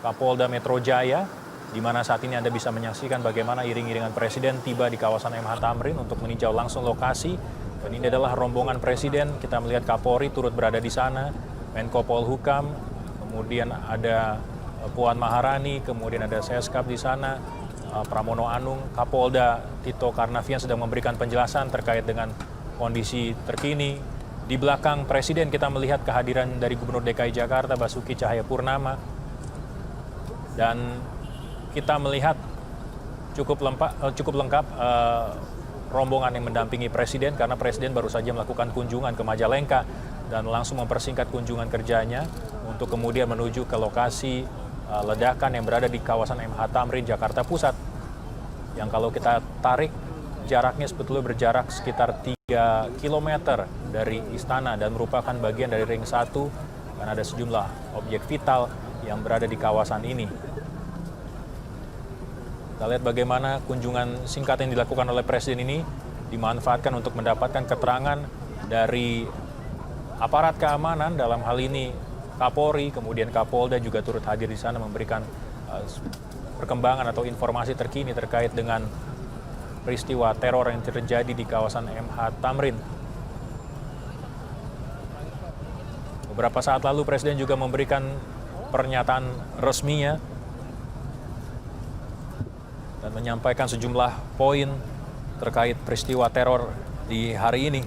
Kapolda Metro Jaya, di mana saat ini Anda bisa menyaksikan bagaimana iring-iringan Presiden tiba di kawasan MH Tamrin untuk meninjau langsung lokasi. Dan ini adalah rombongan Presiden, kita melihat Kapolri turut berada di sana, Menko Polhukam, kemudian ada Puan Maharani, kemudian ada Seskap di sana, Pramono Anung, Kapolda Tito Karnavian sedang memberikan penjelasan terkait dengan kondisi terkini. Di belakang Presiden kita melihat kehadiran dari Gubernur DKI Jakarta Basuki Cahayapurnama. Dan kita melihat cukup lengkap rombongan yang mendampingi Presiden karena Presiden baru saja melakukan kunjungan ke Majalengka dan langsung mempersingkat kunjungan kerjanya untuk kemudian menuju ke lokasi ledakan yang berada di kawasan MH Tamrin, Jakarta Pusat. Yang kalau kita tarik, jaraknya sebetulnya berjarak sekitar 3 km dari istana dan merupakan bagian dari Ring 1 karena ada sejumlah objek vital yang berada di kawasan ini. Kita lihat bagaimana kunjungan singkat yang dilakukan oleh Presiden ini dimanfaatkan untuk mendapatkan keterangan dari aparat keamanan, dalam hal ini Kapolri, kemudian Kapolda juga turut hadir di sana memberikan perkembangan atau informasi terkini terkait dengan peristiwa teror yang terjadi di kawasan MH Tamrin. Beberapa saat lalu Presiden juga memberikan pernyataan resminya dan menyampaikan sejumlah poin terkait peristiwa teror di hari ini.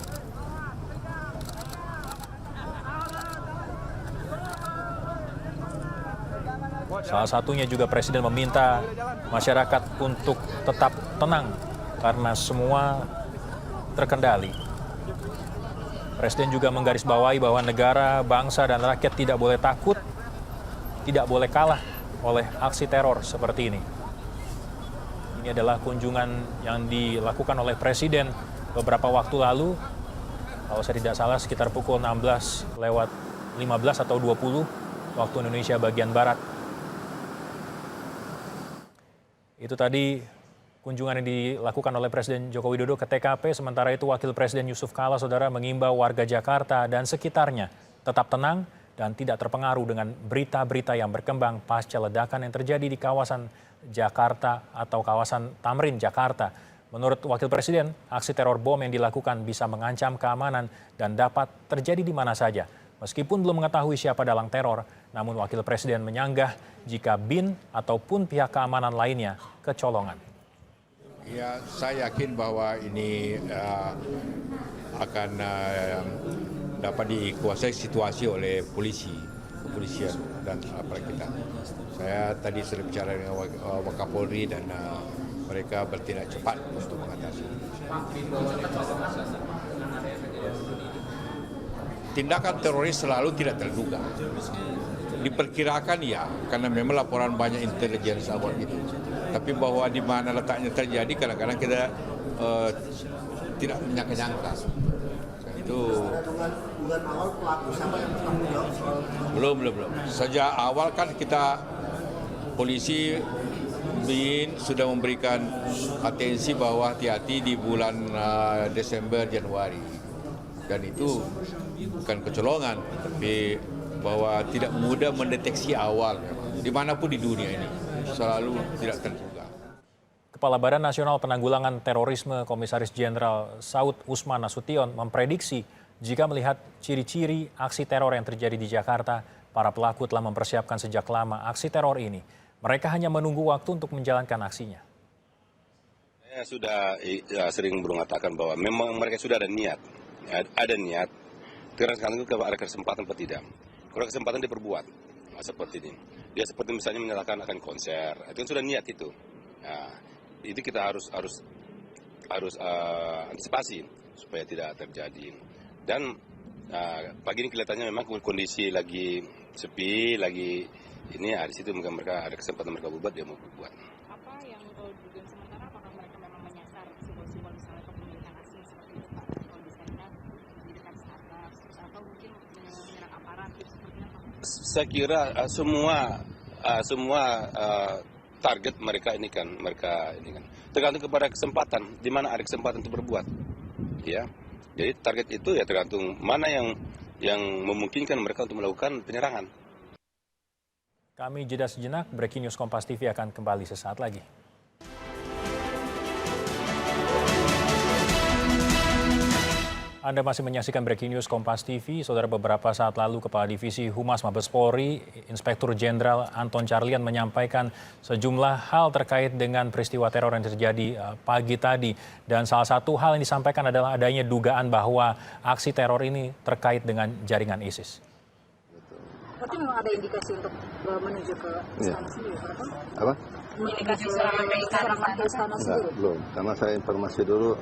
Salah satunya juga Presiden meminta masyarakat untuk tetap tenang karena semua terkendali. Presiden juga menggarisbawahi bahwa negara, bangsa, dan rakyat tidak boleh takut, tidak boleh kalah oleh aksi teror seperti ini. Ini adalah kunjungan yang dilakukan oleh Presiden beberapa waktu lalu, kalau saya tidak salah sekitar pukul 16:15 atau 20 waktu Indonesia bagian Barat. Itu tadi kunjungan yang dilakukan oleh Presiden Joko Widodo ke TKP, sementara itu Wakil Presiden Yusuf Kala, saudara, mengimbau warga Jakarta dan sekitarnya tetap tenang dan tidak terpengaruh dengan berita-berita yang berkembang pasca ledakan yang terjadi di kawasan Jakarta atau kawasan Tamrin, Jakarta. Menurut Wakil Presiden, aksi teror bom yang dilakukan bisa mengancam keamanan dan dapat terjadi di mana saja. Meskipun belum mengetahui siapa dalang teror, namun Wakil Presiden menyanggah jika BIN ataupun pihak keamanan lainnya kecolongan. Ya, saya yakin bahwa ini akan dapat dikuasai situasi oleh kepolisian dan aparat kita. Saya tadi sudah bicara dengan Wakapolri dan mereka bertindak cepat untuk mengatasi. Tindakan teroris selalu tidak terduga. Diperkirakan ya, karena memang laporan banyak intelijen awal itu. Tapi bahwa di mana letaknya terjadi, kadang-kadang kita tidak menyangka-nyangka. Itu belum. Sejak awal kan kita polisi BIN sudah memberikan atensi bahwa hati-hati di bulan Desember Januari, dan itu bukan kecolongan, tapi bahwa tidak mudah mendeteksi awal dimanapun di dunia ini selalu tidak terduga. Kepala Badan Nasional Penanggulangan Terorisme Komisaris Jenderal Saud Usman Nasution memprediksi jika melihat ciri-ciri aksi teror yang terjadi di Jakarta, para pelaku telah mempersiapkan sejak lama aksi teror ini. Mereka hanya menunggu waktu untuk menjalankan aksinya. Saya sudah sering mengatakan bahwa memang mereka sudah ada niat. Ada niat. Sekarang itu ada kesempatan atau tidak. Kalau kesempatan diperbuat seperti ini. Dia seperti misalnya menyatakan akan konser. Itu kan sudah niat itu. Nah, itu kita harus antisipasi supaya tidak terjadi. Dan pagi ini kelihatannya memang kondisi lagi sepi, lagi ini di situ mereka ada kesempatan mereka berbuat, dia mau berbuat. Apa yang dugaan sementara, apakah mereka memang menyasar simbol-simbol misalnya kepemilikan asing seperti itu Pak? Kalau bisa lihat di dekat Starbucks, terus atau mungkin menyerang aparat seperti apa? Saya kira semua target mereka ini kan tergantung kepada kesempatan, di mana ada kesempatan untuk berbuat, ya. Jadi target itu ya tergantung mana yang memungkinkan mereka untuk melakukan penyerangan. Kami jeda sejenak, Breaking News Kompas TV akan kembali sesaat lagi. Anda masih menyaksikan Breaking News Kompas TV. Saudara, beberapa saat lalu Kepala Divisi Humas Mabes Polri, Inspektur Jenderal Anton Carlyan menyampaikan sejumlah hal terkait dengan peristiwa teror yang terjadi pagi tadi. Dan salah satu hal yang disampaikan adalah adanya dugaan bahwa aksi teror ini terkait dengan jaringan ISIS. Berarti memang ada indikasi untuk menuju ke istana sendiri, apa? Indikasi serangan ke istana sendiri? Belum, karena saya informasi dulu.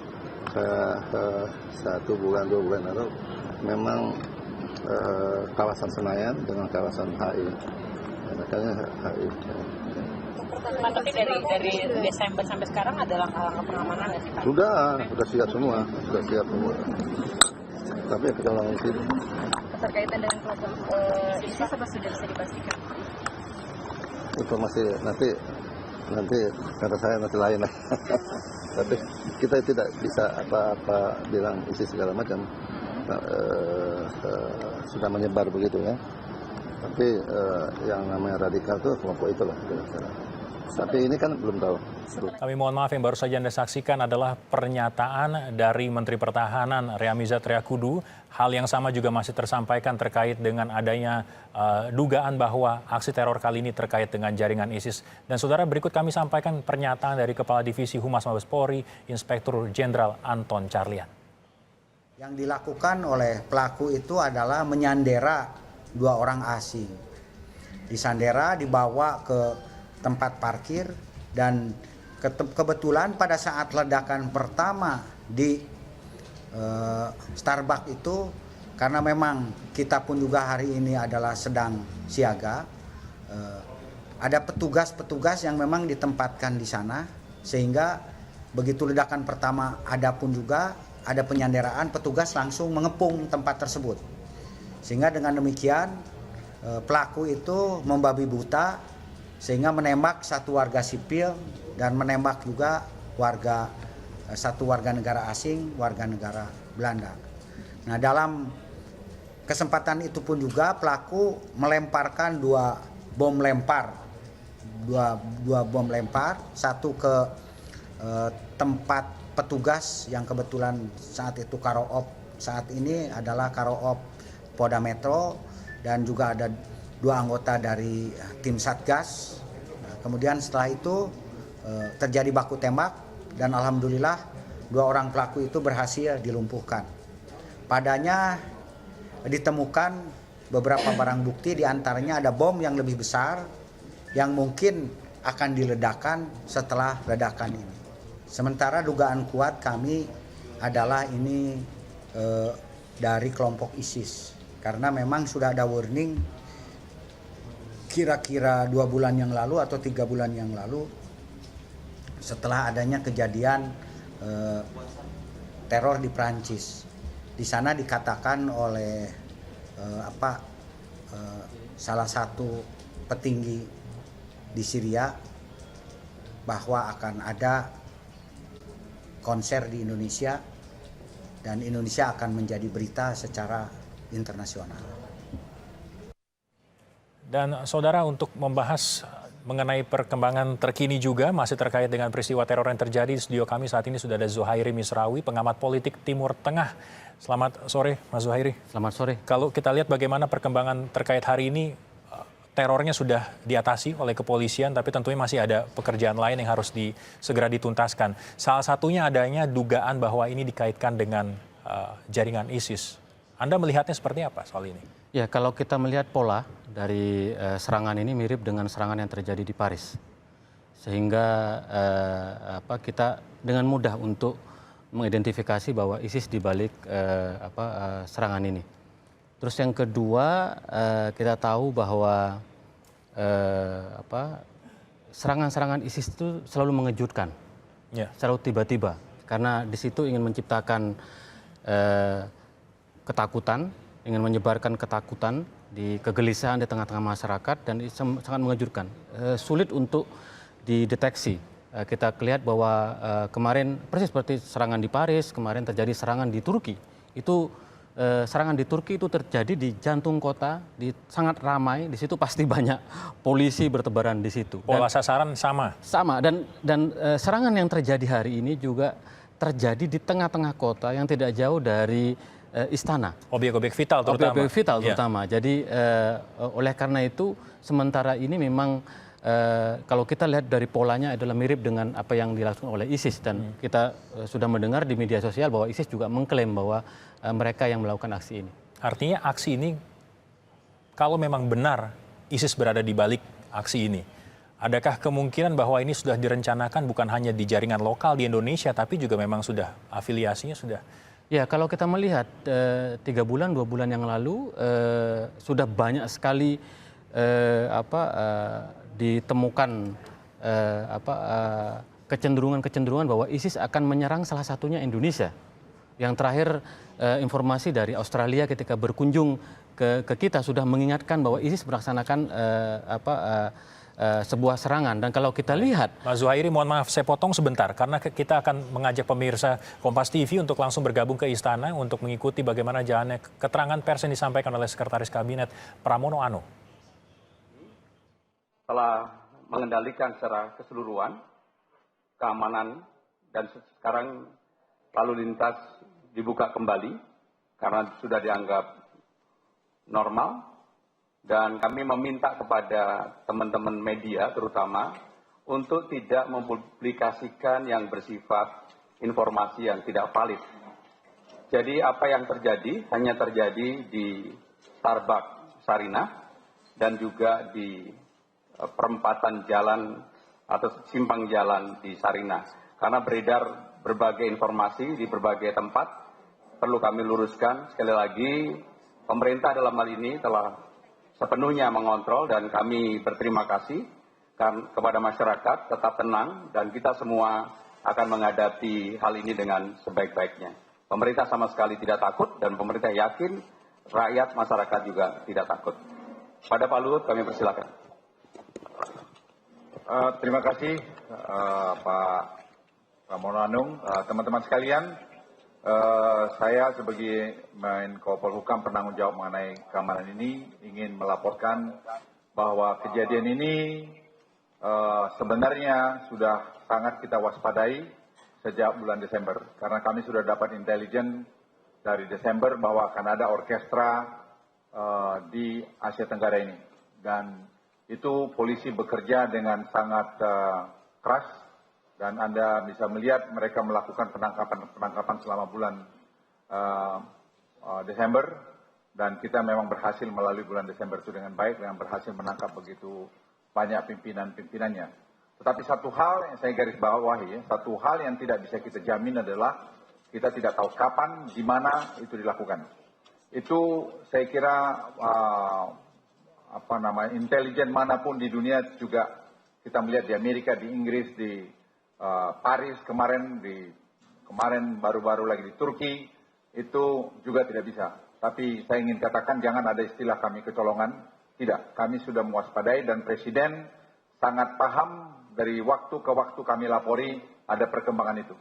Satu bulan, 2 bulan lalu memang kawasan Senayan dengan kawasan HI, makanya HI. Tapi dari Desember sampai sekarang ada langkah-langkah pengamanan nggak sih Pak? Sudah siap semua, Tapi kita ulang sini. Terkaitan dengan kelompok ISIS apa sudah bisa dipastikan? Informasi nanti kata saya nanti lain lah. Tapi kita tidak bisa apa-apa bilang isi segala macam, sudah menyebar begitu ya. Tapi yang namanya radikal itu kelompok itulah. Tapi ini kan belum tahu. Kami mohon maaf, yang baru saja Anda saksikan adalah pernyataan dari Menteri Pertahanan Ria Mizar Triakudu. Hal yang sama juga masih tersampaikan terkait dengan adanya dugaan bahwa aksi teror kali ini terkait dengan jaringan ISIS. Dan saudara, berikut kami sampaikan pernyataan dari Kepala Divisi Humas Mabes Polri, Inspektur Jenderal Anton Carlyan. Yang dilakukan oleh pelaku itu adalah menyandera 2 orang asing. Disandera, dibawa ke tempat parkir, dan kebetulan pada saat ledakan pertama di Starbucks itu, karena memang kita pun juga hari ini adalah sedang siaga, ada petugas-petugas yang memang ditempatkan di sana, sehingga begitu ledakan pertama ada pun juga ada penyanderaan, petugas langsung mengepung tempat tersebut, sehingga dengan demikian pelaku itu membabi buta sehingga menembak satu warga sipil dan menembak juga satu warga negara asing, warga negara Belanda. Nah, dalam kesempatan itu pun juga pelaku melemparkan dua bom lempar, satu ke tempat petugas yang kebetulan saat itu Karo-op saat ini adalah Karo-op Polda Metro, dan juga ada 2 anggota dari tim Satgas. Nah, kemudian setelah itu terjadi baku tembak, dan alhamdulillah 2 orang pelaku itu berhasil dilumpuhkan. Padanya ditemukan beberapa barang bukti, diantaranya ada bom yang lebih besar yang mungkin akan diledakkan setelah ledakan ini. Sementara dugaan kuat kami adalah ini dari kelompok ISIS. Karena memang sudah ada warning kira-kira 2 bulan yang lalu atau 3 bulan yang lalu setelah adanya kejadian teror di Prancis. Di sana dikatakan oleh salah satu petinggi di Syria bahwa akan ada konser di Indonesia dan Indonesia akan menjadi berita secara internasional. Dan saudara, untuk membahas mengenai perkembangan terkini juga masih terkait dengan peristiwa teror yang terjadi di studio kami saat ini sudah ada Zuhairi Misrawi, pengamat politik Timur Tengah. Selamat sore Mas Zuhairi. Selamat sore. Kalau kita lihat bagaimana perkembangan terkait hari ini, terornya sudah diatasi oleh kepolisian, tapi tentunya masih ada pekerjaan lain yang harus segera dituntaskan. Salah satunya adanya dugaan bahwa ini dikaitkan dengan jaringan ISIS. Anda melihatnya seperti apa soal ini? Ya, kalau kita melihat pola dari serangan ini mirip dengan serangan yang terjadi di Paris. Sehingga kita dengan mudah untuk mengidentifikasi bahwa ISIS di balik serangan ini. Terus yang kedua, kita tahu bahwa serangan-serangan ISIS itu selalu mengejutkan, selalu tiba-tiba, karena di situ ingin menciptakan ketakutan, ingin menyebarkan ketakutan, kegelisahan di tengah-tengah masyarakat, dan sangat mengejutkan, sulit untuk dideteksi. Kita lihat bahwa kemarin persis seperti serangan di Paris, kemarin terjadi serangan di Turki. Itu serangan di Turki itu terjadi di jantung kota, sangat ramai, di situ pasti banyak polisi bertebaran di situ. Pola sasaran sama. Sama, dan serangan yang terjadi hari ini juga terjadi di tengah-tengah kota yang tidak jauh dari istana. Objek-objek vital terutama. Objek-objek vital terutama. Jadi oleh karena itu sementara ini memang kalau kita lihat dari polanya adalah mirip dengan apa yang dilakukan oleh ISIS, dan kita sudah mendengar di media sosial bahwa ISIS juga mengklaim bahwa mereka yang melakukan aksi ini. Artinya aksi ini, kalau memang benar ISIS berada di balik aksi ini, adakah kemungkinan bahwa ini sudah direncanakan bukan hanya di jaringan lokal di Indonesia, tapi juga memang sudah afiliasinya sudah? Ya, kalau kita melihat 2 bulan yang lalu sudah banyak sekali ditemukan kecenderungan bahwa ISIS akan menyerang salah satunya Indonesia. Yang terakhir informasi dari Australia ketika berkunjung ke kita sudah mengingatkan bahwa ISIS melaksanakan sebuah serangan. Dan kalau kita lihat, Mas Zuhairi, mohon maaf saya potong sebentar karena kita akan mengajak pemirsa Kompas TV untuk langsung bergabung ke istana untuk mengikuti bagaimana jalannya keterangan pers yang disampaikan oleh Sekretaris Kabinet Pramono Anung. Telah mengendalikan secara keseluruhan keamanan dan sekarang lalu lintas dibuka kembali karena sudah dianggap normal, dan kami meminta kepada teman-teman media terutama untuk tidak mempublikasikan yang bersifat informasi yang tidak valid. Jadi apa yang terjadi hanya terjadi di Starbucks Sarinah dan juga di perempatan jalan atau simpang jalan di Sarinah. Karena beredar berbagai informasi di berbagai tempat, perlu kami luruskan sekali lagi, pemerintah dalam hal ini telah sepenuhnya mengontrol dan kami berterima kasih kepada masyarakat, tetap tenang dan kita semua akan menghadapi hal ini dengan sebaik-baiknya. Pemerintah sama sekali tidak takut dan pemerintah yakin rakyat masyarakat juga tidak takut. Pada Pak Luhut kami persilakan. Terima kasih Pak Pramono Anung, teman-teman sekalian. Saya sebagai Menko Polhukam penanggung jawab mengenai keamanan ini ingin melaporkan bahwa kejadian ini sebenarnya sudah sangat kita waspadai sejak bulan Desember, karena kami sudah dapat intelijen dari Desember bahwa akan ada orkestra di Asia Tenggara ini, dan itu polisi bekerja dengan sangat keras. Dan Anda bisa melihat mereka melakukan penangkapan selama bulan Desember, dan kita memang berhasil melalui bulan Desember itu dengan baik, dengan berhasil menangkap begitu banyak pimpinan-pimpinannya. Tetapi satu hal yang saya garis bawahi, satu hal yang tidak bisa kita jamin adalah kita tidak tahu kapan, di mana itu dilakukan. Itu saya kira intelijen manapun di dunia juga kita melihat di Amerika, di Inggris, di Paris kemarin baru-baru lagi di Turki, itu juga tidak bisa. Tapi saya ingin katakan jangan ada istilah kami kecolongan. Tidak, kami sudah mewaspadai dan Presiden sangat paham dari waktu ke waktu kami lapori ada perkembangan itu.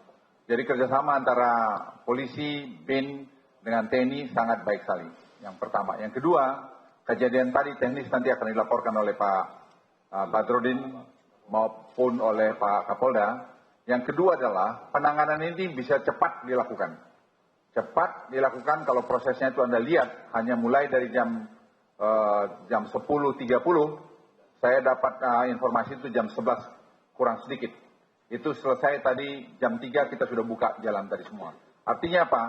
Jadi kerjasama antara polisi, BIN dengan TNI sangat baik sekali. Yang pertama. Yang kedua, kejadian tadi teknis nanti akan dilaporkan oleh Pak Badrodin maupun oleh Pak Kapolda. Yang kedua adalah penanganan ini bisa cepat dilakukan. Cepat dilakukan kalau prosesnya itu Anda lihat hanya mulai dari jam 10.30 saya dapat informasi itu jam 11 kurang sedikit. Itu selesai tadi jam 3 kita sudah buka jalan tadi semua. Artinya apa?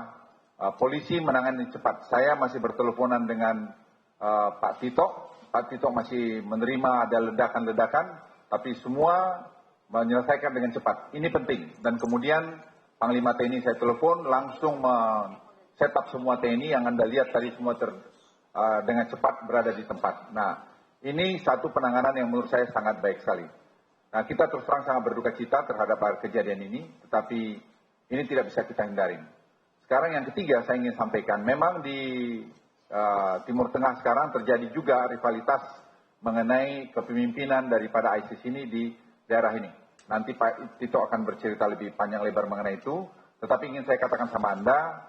Polisi menangani cepat. Saya masih berteleponan dengan Pak Tito. Pak Tito masih menerima ada ledakan-ledakan, tapi semua menyelesaikan dengan cepat. Ini penting. Dan kemudian Panglima TNI saya telepon, langsung set up semua TNI yang Anda lihat tadi semua dengan cepat berada di tempat. Nah, ini satu penanganan yang menurut saya sangat baik sekali. Nah, kita terus terang sangat berduka cita terhadap kejadian ini, tetapi ini tidak bisa kita hindarin. Sekarang yang ketiga saya ingin sampaikan, memang di Timur Tengah sekarang terjadi juga rivalitas mengenai kepemimpinan daripada ISIS ini di daerah ini. Nanti Pak Tito akan bercerita lebih panjang lebar mengenai itu, tetapi ingin saya katakan sama Anda,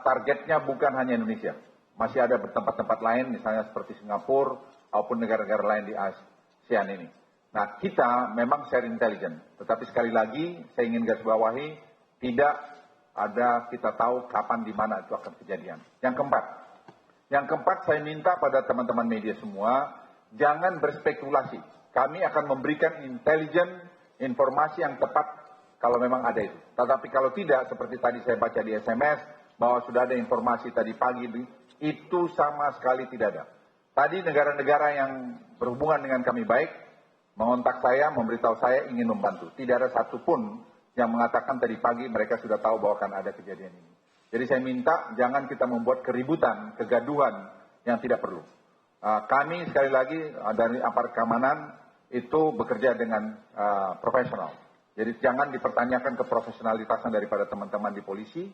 targetnya bukan hanya Indonesia. Masih ada tempat-tempat lain, misalnya seperti Singapura, maupun negara-negara lain di ASEAN ini. Nah, kita memang share intelligence, tetapi sekali lagi saya ingin garis bawahi, tidak ada kita tahu kapan di mana itu akan kejadian. Yang keempat saya minta pada teman-teman media semua, jangan berspekulasi. Kami akan memberikan intelligence, informasi yang tepat kalau memang ada itu. Tetapi kalau tidak, seperti tadi saya baca di SMS, bahwa sudah ada informasi tadi pagi, itu sama sekali tidak ada. Tadi negara-negara yang berhubungan dengan kami baik, mengontak saya, memberitahu saya ingin membantu. Tidak ada satupun yang mengatakan tadi pagi mereka sudah tahu bahwa akan ada kejadian ini. Jadi saya minta jangan kita membuat keributan, kegaduhan yang tidak perlu. Kami sekali lagi dari aparat keamanan itu bekerja dengan profesional. Jadi jangan dipertanyakan keprofesionalitasan daripada teman-teman di polisi,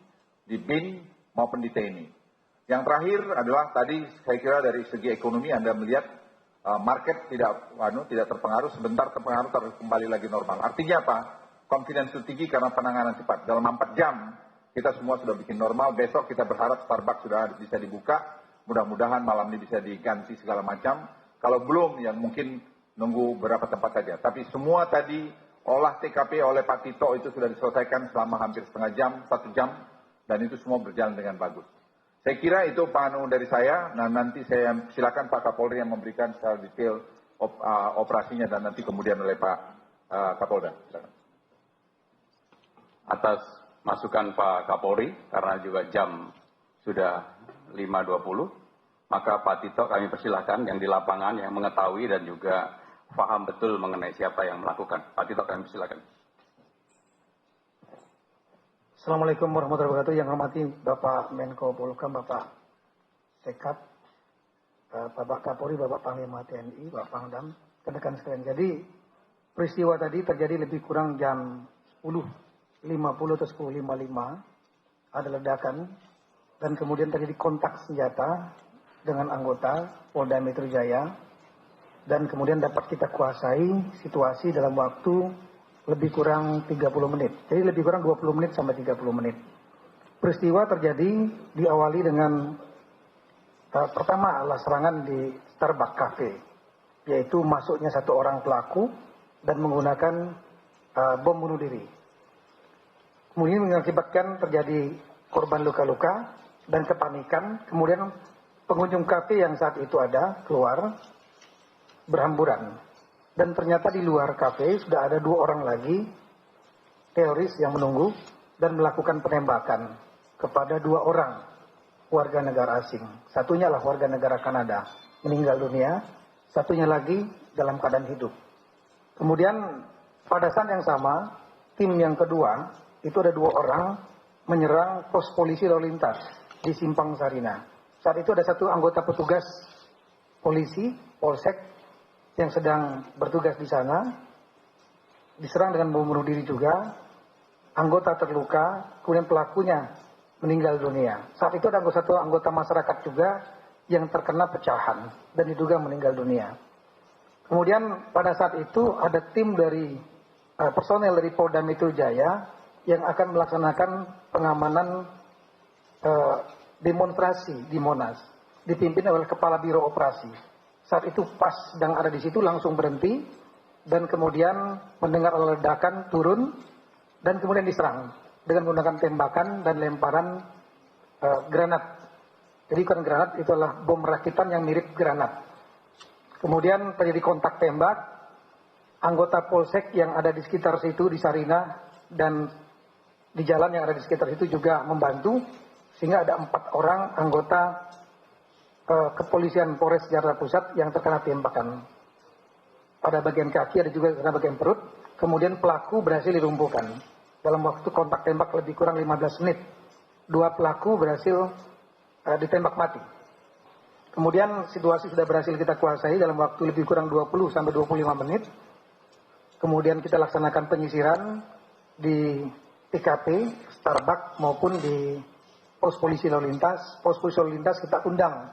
di BIN maupun di TNI. Yang terakhir adalah tadi saya kira dari segi ekonomi Anda melihat market tidak terpengaruh, sebentar terpengaruh terus kembali lagi normal. Artinya apa? Confidence itu tinggi karena penanganan cepat. Dalam 4 jam kita semua sudah bikin normal. Besok kita berharap Starbucks sudah bisa dibuka. Mudah-mudahan malam ini bisa diganti segala macam. Kalau belum, ya mungkin nunggu beberapa tempat saja. Tapi semua tadi olah TKP oleh Pak Tito itu sudah diselesaikan selama hampir setengah jam, 1 jam. Dan itu semua berjalan dengan bagus. Saya kira itu panu dari saya. Nah, nanti saya silakan Pak Kapolri yang memberikan secara detail operasinya dan nanti kemudian oleh Pak Kapolda. Silakan. Atas masukan Pak Kapolri, karena juga jam sudah 5.20, maka Pak Tito kami persilahkan yang di lapangan, yang mengetahui dan juga paham betul mengenai siapa yang melakukan. Pak Tito kami persilahkan. Assalamualaikum warahmatullahi wabarakatuh. Yang hormati Bapak Menko Polhukam, Bapak Sekap, Bapak Kapolri, Bapak Panglima TNI, Bapak Pangdam, rekan-rekan sekalian. Jadi peristiwa tadi terjadi lebih kurang jam 10.50 atau 10.55, ada ledakan dan kemudian terjadi kontak senjata dengan anggota Polda Metro Jaya dan kemudian dapat kita kuasai situasi dalam waktu lebih kurang 30 menit. Jadi lebih kurang 20 menit sampai 30 menit. Peristiwa terjadi diawali dengan pertama adalah serangan di Starbucks Cafe, yaitu masuknya satu orang pelaku dan menggunakan bom bunuh diri. Kemudian mengakibatkan terjadi korban luka-luka dan kepanikan. Kemudian pengunjung kafe yang saat itu ada keluar berhamburan. Dan ternyata di luar kafe sudah ada 2 orang lagi teroris yang menunggu dan melakukan penembakan kepada 2 orang warga negara asing. Satunya adalah warga negara Kanada, meninggal dunia. Satunya lagi dalam keadaan hidup. Kemudian Pada saat yang sama, tim yang kedua, itu ada 2 orang menyerang pos polisi lalu lintas di Simpang Sarina. Saat itu ada 1 anggota petugas polisi, Polsek, yang sedang bertugas di sana, diserang dengan bom bunuh diri juga, anggota terluka, kemudian pelakunya meninggal dunia. Saat itu ada 1 anggota masyarakat juga yang terkena pecahan dan diduga meninggal dunia. Kemudian pada saat itu ada tim dari personel dari Polda Metro Jaya yang akan melaksanakan pengamanan demonstrasi di Monas, dipimpin oleh Kepala Biro Operasi. Saat itu pas sedang ada di situ langsung berhenti dan kemudian mendengar ledakan, turun dan kemudian diserang dengan menggunakan tembakan dan lemparan granat. Jadi bukan granat, itu adalah bom rakitan yang mirip granat. Kemudian terjadi kontak tembak. Anggota Polsek yang ada di sekitar situ di Sarina dan di jalan yang ada di sekitar situ juga membantu, sehingga ada 4 orang anggota kepolisian Polres Jakarta Pusat yang terkena tembakan pada bagian kaki, ada juga terkena bagian perut. Kemudian pelaku berhasil dilumpuhkan dalam waktu kontak tembak lebih kurang 15 menit. 2 pelaku berhasil ditembak mati. Kemudian situasi sudah berhasil kita kuasai dalam waktu lebih kurang 20 sampai 25 menit. Kemudian kita laksanakan penyisiran di TKP, Starbucks maupun di pos polisi lalu lintas. Pos polisi lalu lintas kita undang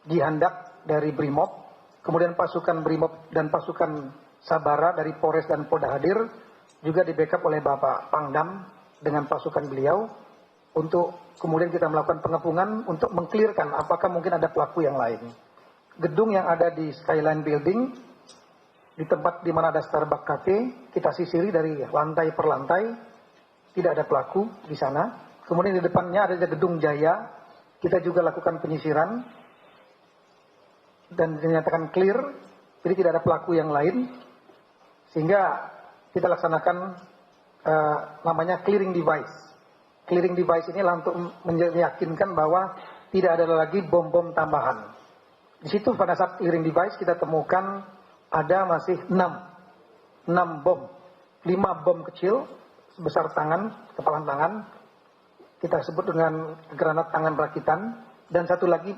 Jihandak dari Brimob, kemudian pasukan Brimob dan pasukan Sabara dari Polres dan Polda hadir, juga di backup oleh Bapak Pangdam dengan pasukan beliau, untuk kemudian kita melakukan pengepungan untuk mengklirkan apakah mungkin ada pelaku yang lain. Gedung yang ada di Skyline Building, di tempat di mana ada Starbucks Cafe, kita sisiri dari lantai per lantai, tidak ada pelaku di sana. Kemudian di depannya ada Gedung Jaya, kita juga lakukan penyisiran dan dinyatakan clear, jadi tidak ada pelaku yang lain, sehingga kita laksanakan namanya clearing device. Clearing device ini untuk meyakinkan bahwa tidak ada lagi bom-bom tambahan. Di situ pada saat clearing device kita temukan ada masih 6 bom, 5 bom kecil sebesar tangan, kepalan tangan, kita sebut dengan granat tangan rakitan, dan 1 lagi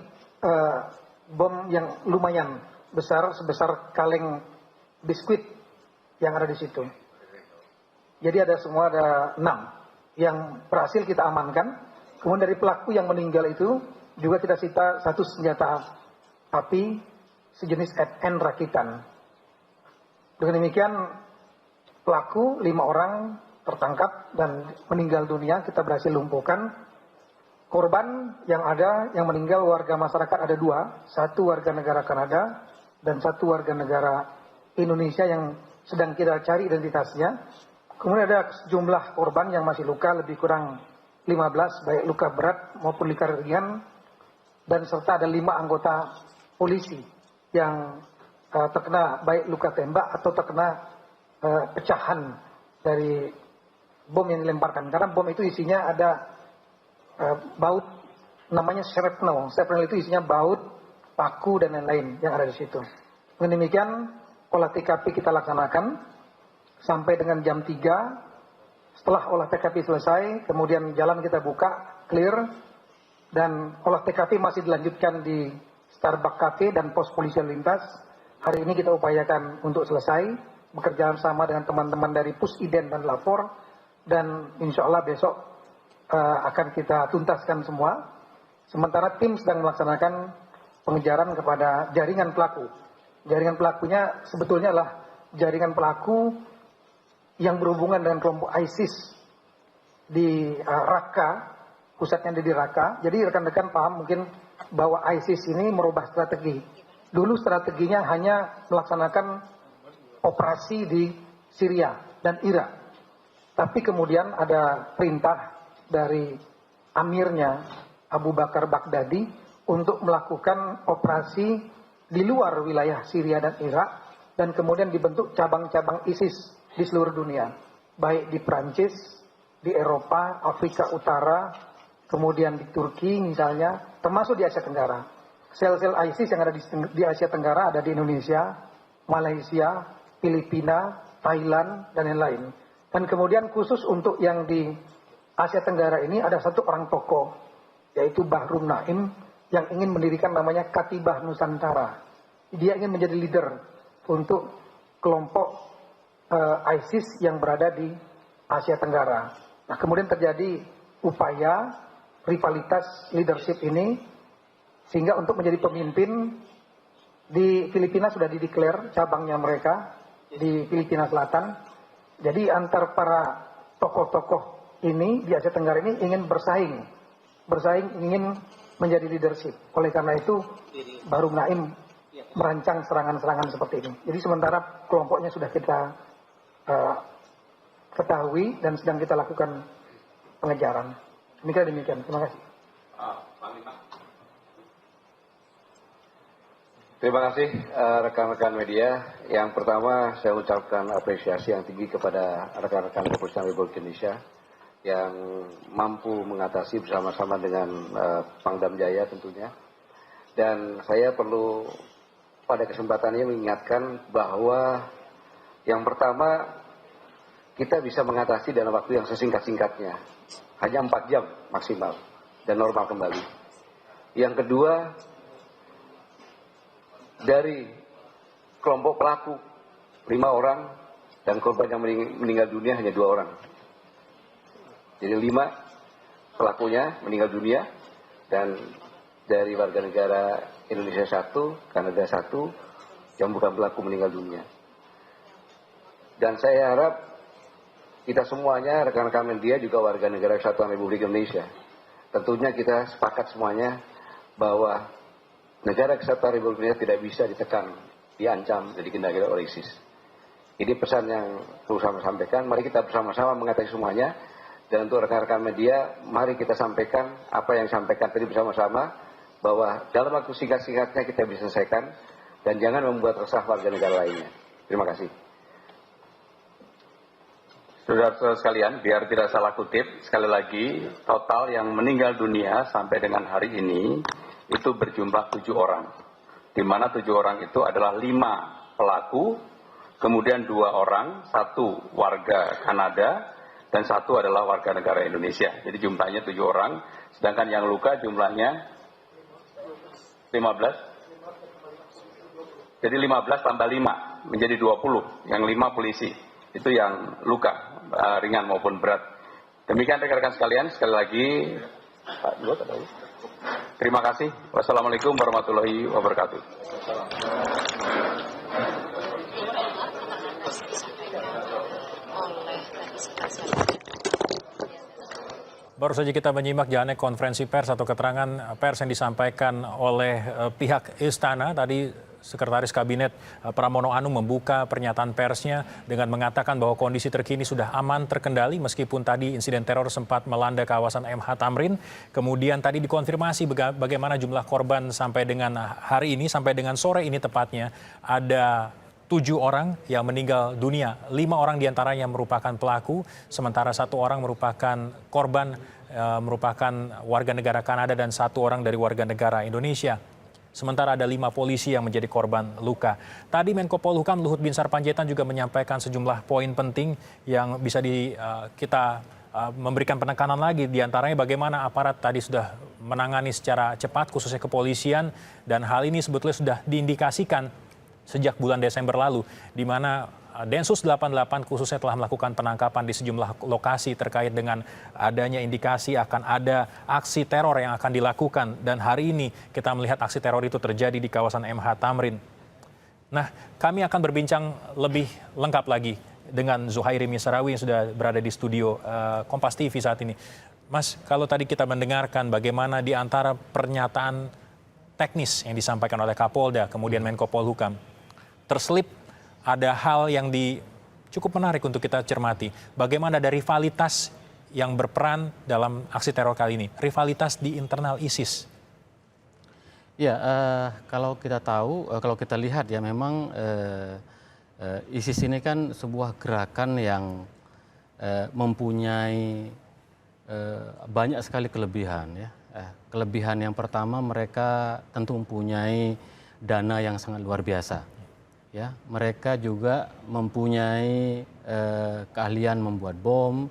bom yang lumayan besar sebesar kaleng biskuit yang ada di situ. Jadi ada 6 yang berhasil kita amankan. Kemudian dari pelaku yang meninggal itu juga kita sita 1 senjata api sejenis FN rakitan. Dengan demikian pelaku 5 orang tertangkap dan meninggal dunia, kita berhasil lumpuhkan. Korban yang meninggal warga masyarakat ada 2, 1 warga negara Kanada dan 1 warga negara Indonesia yang sedang kita cari identitasnya. Kemudian ada sejumlah korban yang masih luka lebih kurang 15, baik luka berat maupun luka ringan, dan serta ada 5 anggota polisi yang terkena baik luka tembak atau terkena pecahan dari bom yang dilemparkan. Karena bom itu isinya ada baut, namanya shrapnel. Shrapnel itu isinya baut, paku dan lain-lain yang ada di situ. Dengan demikian olah TKP kita laksanakan sampai dengan jam 3. Setelah olah TKP selesai, kemudian jalan kita buka, clear, dan olah TKP masih dilanjutkan di Starbucks Cafe dan pos polisi lintas. Hari ini kita upayakan untuk selesai, bekerja sama dengan teman-teman dari Pusiden dan Lapor, dan insya Allah besok akan kita tuntaskan semua. Sementara tim sedang melaksanakan pengejaran kepada jaringan pelaku. Jaringan pelakunya sebetulnya adalah jaringan pelaku yang berhubungan dengan kelompok ISIS di Raqqa, pusatnya di Raqqa. Jadi rekan-rekan paham mungkin bahwa ISIS ini merubah strategi. Dulu strateginya hanya melaksanakan operasi di Syria dan Irak. Tapi kemudian ada perintah dari amirnya Abu Bakar Baghdadi untuk melakukan operasi di luar wilayah Syria dan Irak, dan kemudian dibentuk cabang-cabang ISIS di seluruh dunia, baik di Prancis, di Eropa, Afrika Utara, kemudian di Turki misalnya, termasuk di Asia Tenggara. Sel-sel ISIS yang ada di Asia Tenggara ada di Indonesia, Malaysia, Filipina, Thailand, dan lain-lain. Dan kemudian khusus untuk yang di Asia Tenggara ini ada satu orang tokoh, yaitu Bahrum Naim, yang ingin mendirikan namanya Katibah Nusantara. Dia ingin menjadi leader untuk kelompok ISIS yang berada di Asia Tenggara. Nah, kemudian terjadi upaya rivalitas leadership ini, sehingga untuk menjadi pemimpin di Filipina sudah dideklar cabangnya mereka di Filipina Selatan. Jadi antar para tokoh-tokoh ini di Asia Tenggara ini ingin bersaing ingin menjadi leadership. Oleh karena itu Bahrum Naim merancang serangan-serangan seperti ini. Jadi sementara kelompoknya sudah kita ketahui dan sedang kita lakukan pengejaran. Demikian. Terima kasih. Terima kasih rekan-rekan media. Yang pertama saya ucapkan apresiasi yang tinggi kepada rekan-rekan Kepolisian Republik Indonesia yang mampu mengatasi bersama-sama dengan Pangdam Jaya tentunya. Dan saya perlu pada kesempatan ini mengingatkan bahwa yang pertama kita bisa mengatasi dalam waktu yang sesingkat-singkatnya. Hanya 4 jam maksimal dan normal kembali. Yang kedua, dari kelompok pelaku 5 orang dan korban yang meninggal dunia hanya 2 orang. Jadi 5 pelakunya meninggal dunia dan dari warga negara Indonesia 1, Kanada 1 yang bukan pelaku meninggal dunia. Dan saya harap kita semuanya, rekan-rekan media juga warga negara Kesatuan Republik Indonesia, tentunya kita sepakat semuanya bahwa negara Kesatuan Republik Indonesia tidak bisa ditekan, diancam, dan dikendalikan oleh ISIS. Ini pesan yang perlu saya sampaikan. Mari kita bersama-sama mengatasi semuanya. Dan untuk rekan-rekan media, mari kita sampaikan apa yang disampaikan tadi bersama-sama, bahwa dalam waktu singkat-singkatnya kita bisa selesaikan, dan jangan membuat resah warga negara lainnya. Terima kasih. Saudara-saudara sekalian, biar tidak salah kutip, sekali lagi, total yang meninggal dunia sampai dengan hari ini itu berjumlah 7 orang. Di mana 7 orang itu adalah 5 pelaku, kemudian 2 orang, 1 warga Kanada, dan 1 adalah warga negara Indonesia. Jadi jumlahnya 7 orang, sedangkan yang luka jumlahnya 15. Jadi 15 tambah 5 menjadi 20, yang 5 polisi. Itu yang luka, ringan maupun berat. Demikian rekan-rekan sekalian, sekali lagi, Pak Luhut ada. Terima kasih. Wassalamualaikum warahmatullahi wabarakatuh. Baru saja kita menyimak jalannya konferensi pers atau keterangan pers yang disampaikan oleh pihak Istana. Tadi Sekretaris Kabinet Pramono Anung membuka pernyataan persnya dengan mengatakan bahwa kondisi terkini sudah aman terkendali meskipun tadi insiden teror sempat melanda kawasan MH Tamrin. Kemudian tadi dikonfirmasi bagaimana jumlah korban sampai dengan hari ini, sampai dengan sore ini tepatnya ada 7 orang yang meninggal dunia. 5 orang diantaranya merupakan pelaku, sementara 1 orang merupakan korban, merupakan warga negara Kanada dan 1 orang dari warga negara Indonesia. Sementara ada 5 polisi yang menjadi korban luka. Tadi Menko Polhukam Luhut Binsar Panjaitan juga menyampaikan sejumlah poin penting yang bisa kita memberikan penekanan lagi. Di antaranya bagaimana aparat tadi sudah menangani secara cepat khususnya kepolisian, dan hal ini sebetulnya sudah diindikasikan sejak bulan Desember lalu, di mana Densus 88 khususnya telah melakukan penangkapan di sejumlah lokasi terkait dengan adanya indikasi akan ada aksi teror yang akan dilakukan. Dan hari ini kita melihat aksi teror itu terjadi di kawasan MH Tamrin. Nah, kami akan berbincang lebih lengkap lagi dengan Zuhairi Misrawi yang sudah berada di studio Kompas TV saat ini. Mas, kalau tadi kita mendengarkan bagaimana di antara pernyataan teknis yang disampaikan oleh Kapolda, kemudian Menko Polhukam, terselip ada hal yang cukup menarik untuk kita cermati. Bagaimana ada rivalitas yang berperan dalam aksi teror kali ini, rivalitas di internal ISIS. Ya, kalau kita tahu, kalau kita lihat ya memang ISIS ini kan sebuah gerakan yang mempunyai banyak sekali kelebihan ya. Kelebihan yang pertama, mereka tentu mempunyai dana yang sangat luar biasa. ya, mereka juga mempunyai keahlian membuat bom.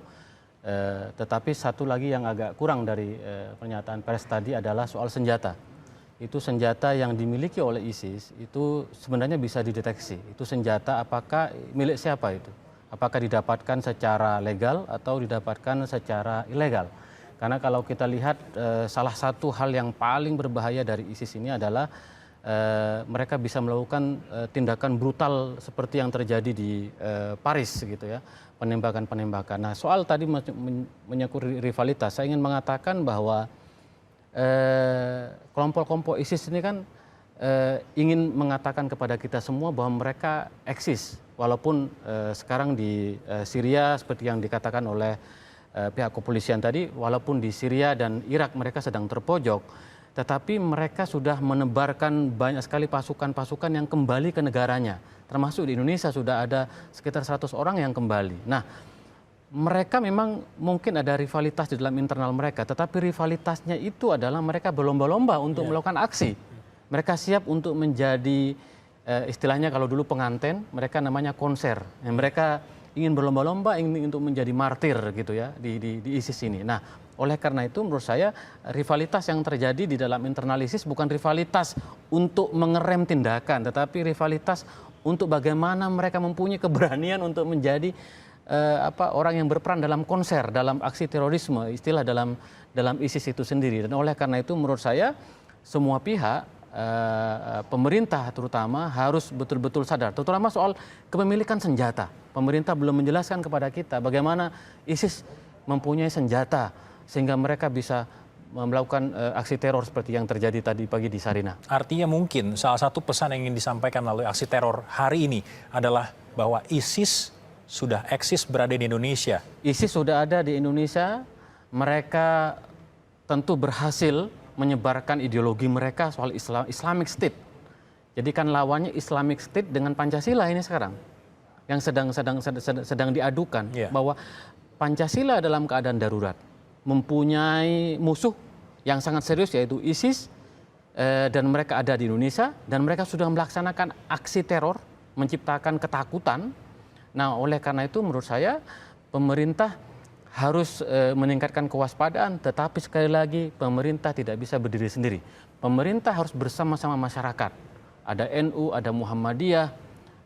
Tetapi satu lagi yang agak kurang dari pernyataan pers tadi adalah soal senjata. Itu senjata yang dimiliki oleh ISIS itu sebenarnya bisa dideteksi. Itu senjata apakah milik siapa itu? Apakah didapatkan secara legal atau didapatkan secara ilegal? Karena kalau kita lihat salah satu hal yang paling berbahaya dari ISIS ini adalah mereka bisa melakukan tindakan brutal seperti yang terjadi di Paris gitu ya, penembakan-penembakan. Nah, soal tadi menyangkut rivalitas, saya ingin mengatakan bahwa kelompok-kelompok ISIS ini kan ingin mengatakan kepada kita semua bahwa mereka eksis, walaupun sekarang di Syria seperti yang dikatakan oleh pihak kepolisian tadi, walaupun di Syria dan Irak mereka sedang terpojok, tetapi mereka sudah menebarkan banyak sekali pasukan-pasukan yang kembali ke negaranya. Termasuk di Indonesia sudah ada sekitar 100 orang yang kembali. Nah, mereka memang mungkin ada rivalitas di dalam internal mereka, tetapi rivalitasnya itu adalah mereka berlomba-lomba untuk melakukan aksi. Mereka siap untuk menjadi, istilahnya kalau dulu pengantin, mereka namanya konser. Mereka ingin berlomba-lomba ingin untuk menjadi martir gitu ya di ISIS ini. Nah, oleh karena itu menurut saya rivalitas yang terjadi di dalam internal ISIS bukan rivalitas untuk mengerem tindakan, tetapi rivalitas untuk bagaimana mereka mempunyai keberanian untuk menjadi orang yang berperan dalam konser, dalam aksi terorisme, istilah dalam ISIS itu sendiri. Dan oleh karena itu menurut saya semua pihak, pemerintah terutama harus betul-betul sadar, terutama soal kepemilikan senjata. Pemerintah belum menjelaskan kepada kita bagaimana ISIS mempunyai senjata sehingga mereka bisa melakukan aksi teror seperti yang terjadi tadi pagi di Sarinah. Artinya mungkin salah satu pesan yang ingin disampaikan melalui aksi teror hari ini adalah bahwa ISIS sudah eksis berada di Indonesia. ISIS sudah ada di Indonesia, mereka tentu berhasil menyebarkan ideologi mereka soal Islamic State. Jadi kan lawannya Islamic State dengan Pancasila ini sekarang yang sedang diadukan bahwa Pancasila dalam keadaan darurat, mempunyai musuh yang sangat serius yaitu ISIS, dan mereka ada di Indonesia dan mereka sudah melaksanakan aksi teror, menciptakan ketakutan. Nah, oleh karena itu menurut saya pemerintah harus meningkatkan kewaspadaan, tetapi sekali lagi pemerintah tidak bisa berdiri sendiri. Pemerintah harus bersama-sama masyarakat. Ada NU, ada Muhammadiyah,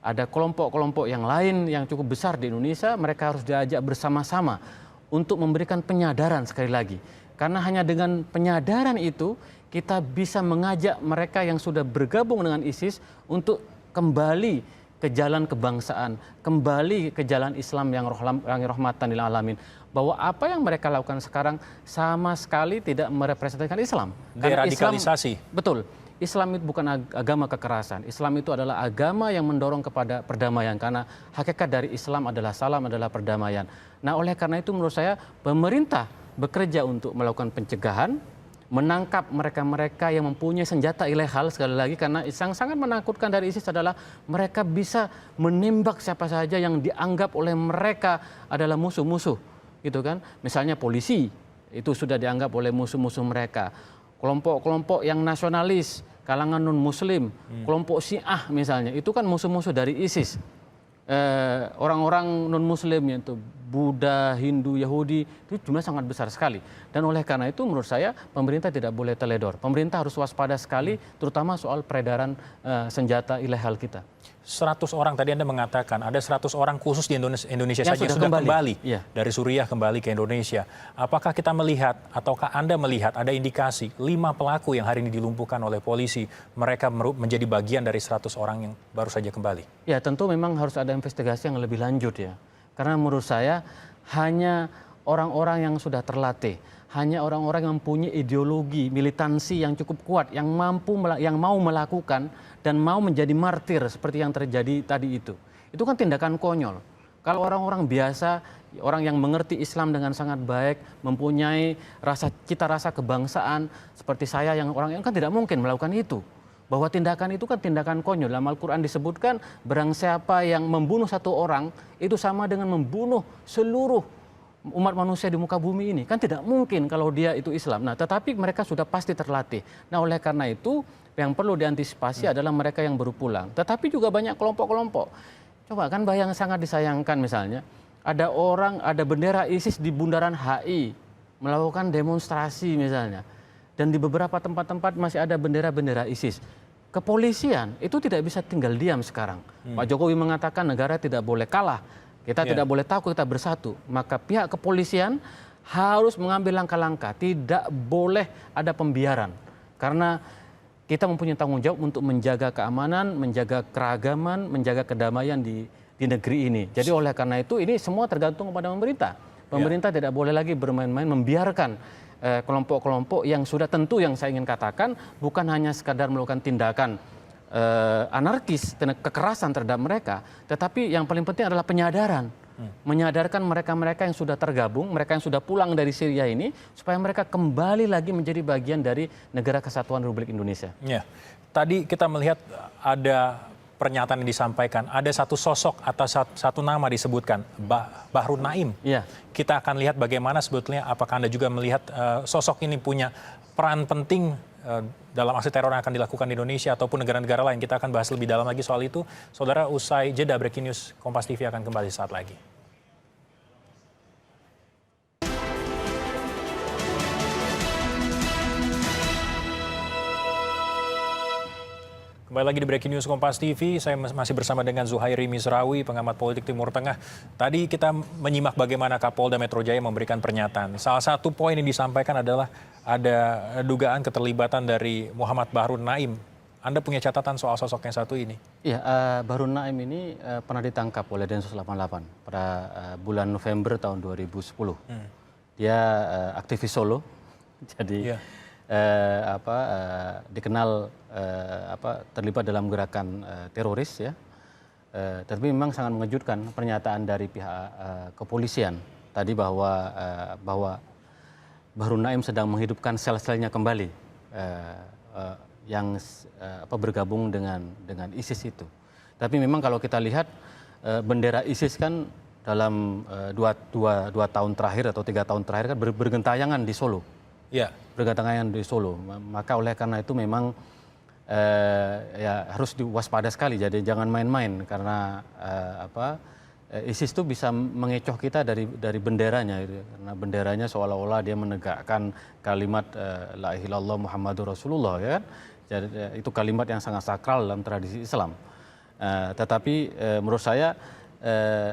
ada kelompok-kelompok yang lain yang cukup besar di Indonesia, mereka harus diajak bersama-sama untuk memberikan penyadaran sekali lagi. Karena hanya dengan penyadaran itu kita bisa mengajak mereka yang sudah bergabung dengan ISIS untuk kembali ke jalan kebangsaan, kembali ke jalan Islam yang rahmatan lil alamin. Bahwa apa yang mereka lakukan sekarang sama sekali tidak merepresentasikan Islam. Deradikalisasi. Betul. Islam itu bukan agama kekerasan. Islam itu adalah agama yang mendorong kepada perdamaian. Karena hakikat dari Islam adalah salam, adalah perdamaian. Nah, oleh karena itu menurut saya pemerintah bekerja untuk melakukan pencegahan, menangkap mereka-mereka yang mempunyai senjata ilegal, sekali lagi karena yang sangat menakutkan dari ISIS adalah mereka bisa menembak siapa saja yang dianggap oleh mereka adalah musuh-musuh, gitu kan? Misalnya polisi itu sudah dianggap oleh musuh-musuh mereka, kelompok-kelompok yang nasionalis, kalangan non-muslim, kelompok Syiah misalnya, itu kan musuh-musuh dari ISIS. Orang-orang non-muslim yaitu Buddha, Hindu, Yahudi itu jumlah sangat besar sekali. Dan oleh karena itu menurut saya pemerintah tidak boleh teledor. Pemerintah harus waspada sekali terutama soal peredaran senjata ilegal kita. 100 orang tadi Anda mengatakan ada 100 orang khusus di Indonesia saja yang sudah kembali dari Suriah kembali ke Indonesia. Apakah kita melihat ataukah Anda melihat ada indikasi 5 pelaku yang hari ini dilumpuhkan oleh polisi mereka menjadi bagian dari 100 orang yang baru saja kembali? Ya, tentu memang harus ada investigasi yang lebih lanjut ya. Karena menurut saya hanya orang-orang yang sudah terlatih, hanya orang-orang yang mempunyai ideologi militansi yang cukup kuat, yang mau melakukan dan mau menjadi martir seperti yang terjadi tadi itu. Itu kan tindakan konyol. Kalau orang-orang biasa, orang yang mengerti Islam dengan sangat baik, mempunyai cita rasa kebangsaan seperti saya yang orang yang kan tidak mungkin melakukan itu. Bahwa tindakan itu kan tindakan konyol. Dalam Al-Quran disebutkan barang siapa yang membunuh satu orang itu sama dengan membunuh seluruh umat manusia di muka bumi ini. Kan tidak mungkin kalau dia itu Islam. Nah, tetapi mereka sudah pasti terlatih. Nah, oleh karena itu yang perlu diantisipasi adalah mereka yang baru pulang. Tetapi juga banyak kelompok-kelompok. Coba kan bayang sangat disayangkan misalnya, ada orang, ada bendera ISIS di Bundaran HI melakukan demonstrasi misalnya. Dan di beberapa tempat-tempat masih ada bendera-bendera ISIS. Kepolisian itu tidak bisa tinggal diam sekarang. Pak Jokowi mengatakan negara tidak boleh kalah. Kita tidak boleh takut, kita bersatu. Maka pihak kepolisian harus mengambil langkah-langkah. Tidak boleh ada pembiaran. Karena kita mempunyai tanggung jawab untuk menjaga keamanan, menjaga keragaman, menjaga kedamaian di negeri ini. Jadi oleh karena itu ini semua tergantung kepada pemerintah. Pemerintah tidak boleh lagi bermain-main membiarkan kelompok-kelompok yang sudah tentu yang saya ingin katakan bukan hanya sekadar melakukan tindakan anarkis, kekerasan terhadap mereka, tetapi yang paling penting adalah penyadaran. Menyadarkan mereka-mereka yang sudah tergabung, mereka yang sudah pulang dari Syria ini, supaya mereka kembali lagi menjadi bagian dari Negara Kesatuan Republik Indonesia. Ya, tadi kita melihat ada pernyataan yang disampaikan, ada satu sosok atau satu nama disebutkan, Bahru Naim. Ya. Kita akan lihat bagaimana sebetulnya, apakah Anda juga melihat sosok ini punya peran penting dalam aksi teror yang akan dilakukan di Indonesia ataupun negara-negara lain. Kita akan bahas lebih dalam lagi soal itu. Saudara, usai jeda Breaking News Kompas TV akan kembali saat lagi. Kembali lagi di Breaking News Kompas TV, saya masih bersama dengan Zuhairi Misrawi, pengamat politik Timur Tengah. Tadi kita menyimak bagaimana Kapolda Metro Jaya memberikan pernyataan. Salah satu poin yang disampaikan adalah ada dugaan keterlibatan dari Muhammad Bahru Naim. Anda punya catatan soal sosok yang satu ini? Iya, Bahru Naim ini pernah ditangkap oleh Densus 88 pada bulan November tahun 2010. Dia aktivis Solo, jadi dikenal terlibat dalam gerakan teroris ya. Tapi memang sangat mengejutkan pernyataan dari pihak kepolisian tadi bahwa Bahru Naim sedang menghidupkan sel-selnya kembali yang bergabung dengan ISIS itu. Tapi memang kalau kita lihat bendera ISIS kan dalam dua tahun terakhir atau 3 tahun terakhir kan bergentayangan di Solo. Ya. Bergentayangan di Solo. Maka oleh karena itu memang ya harus diwaspada sekali. Jadi jangan main-main karena ISIS itu bisa mengecoh kita dari benderanya, gitu. Karena benderanya seolah-olah dia menegakkan kalimat La ilaha illallah Muhammadur Rasulullah, ya kan? Jadi itu kalimat yang sangat sakral dalam tradisi Islam. Tetapi menurut saya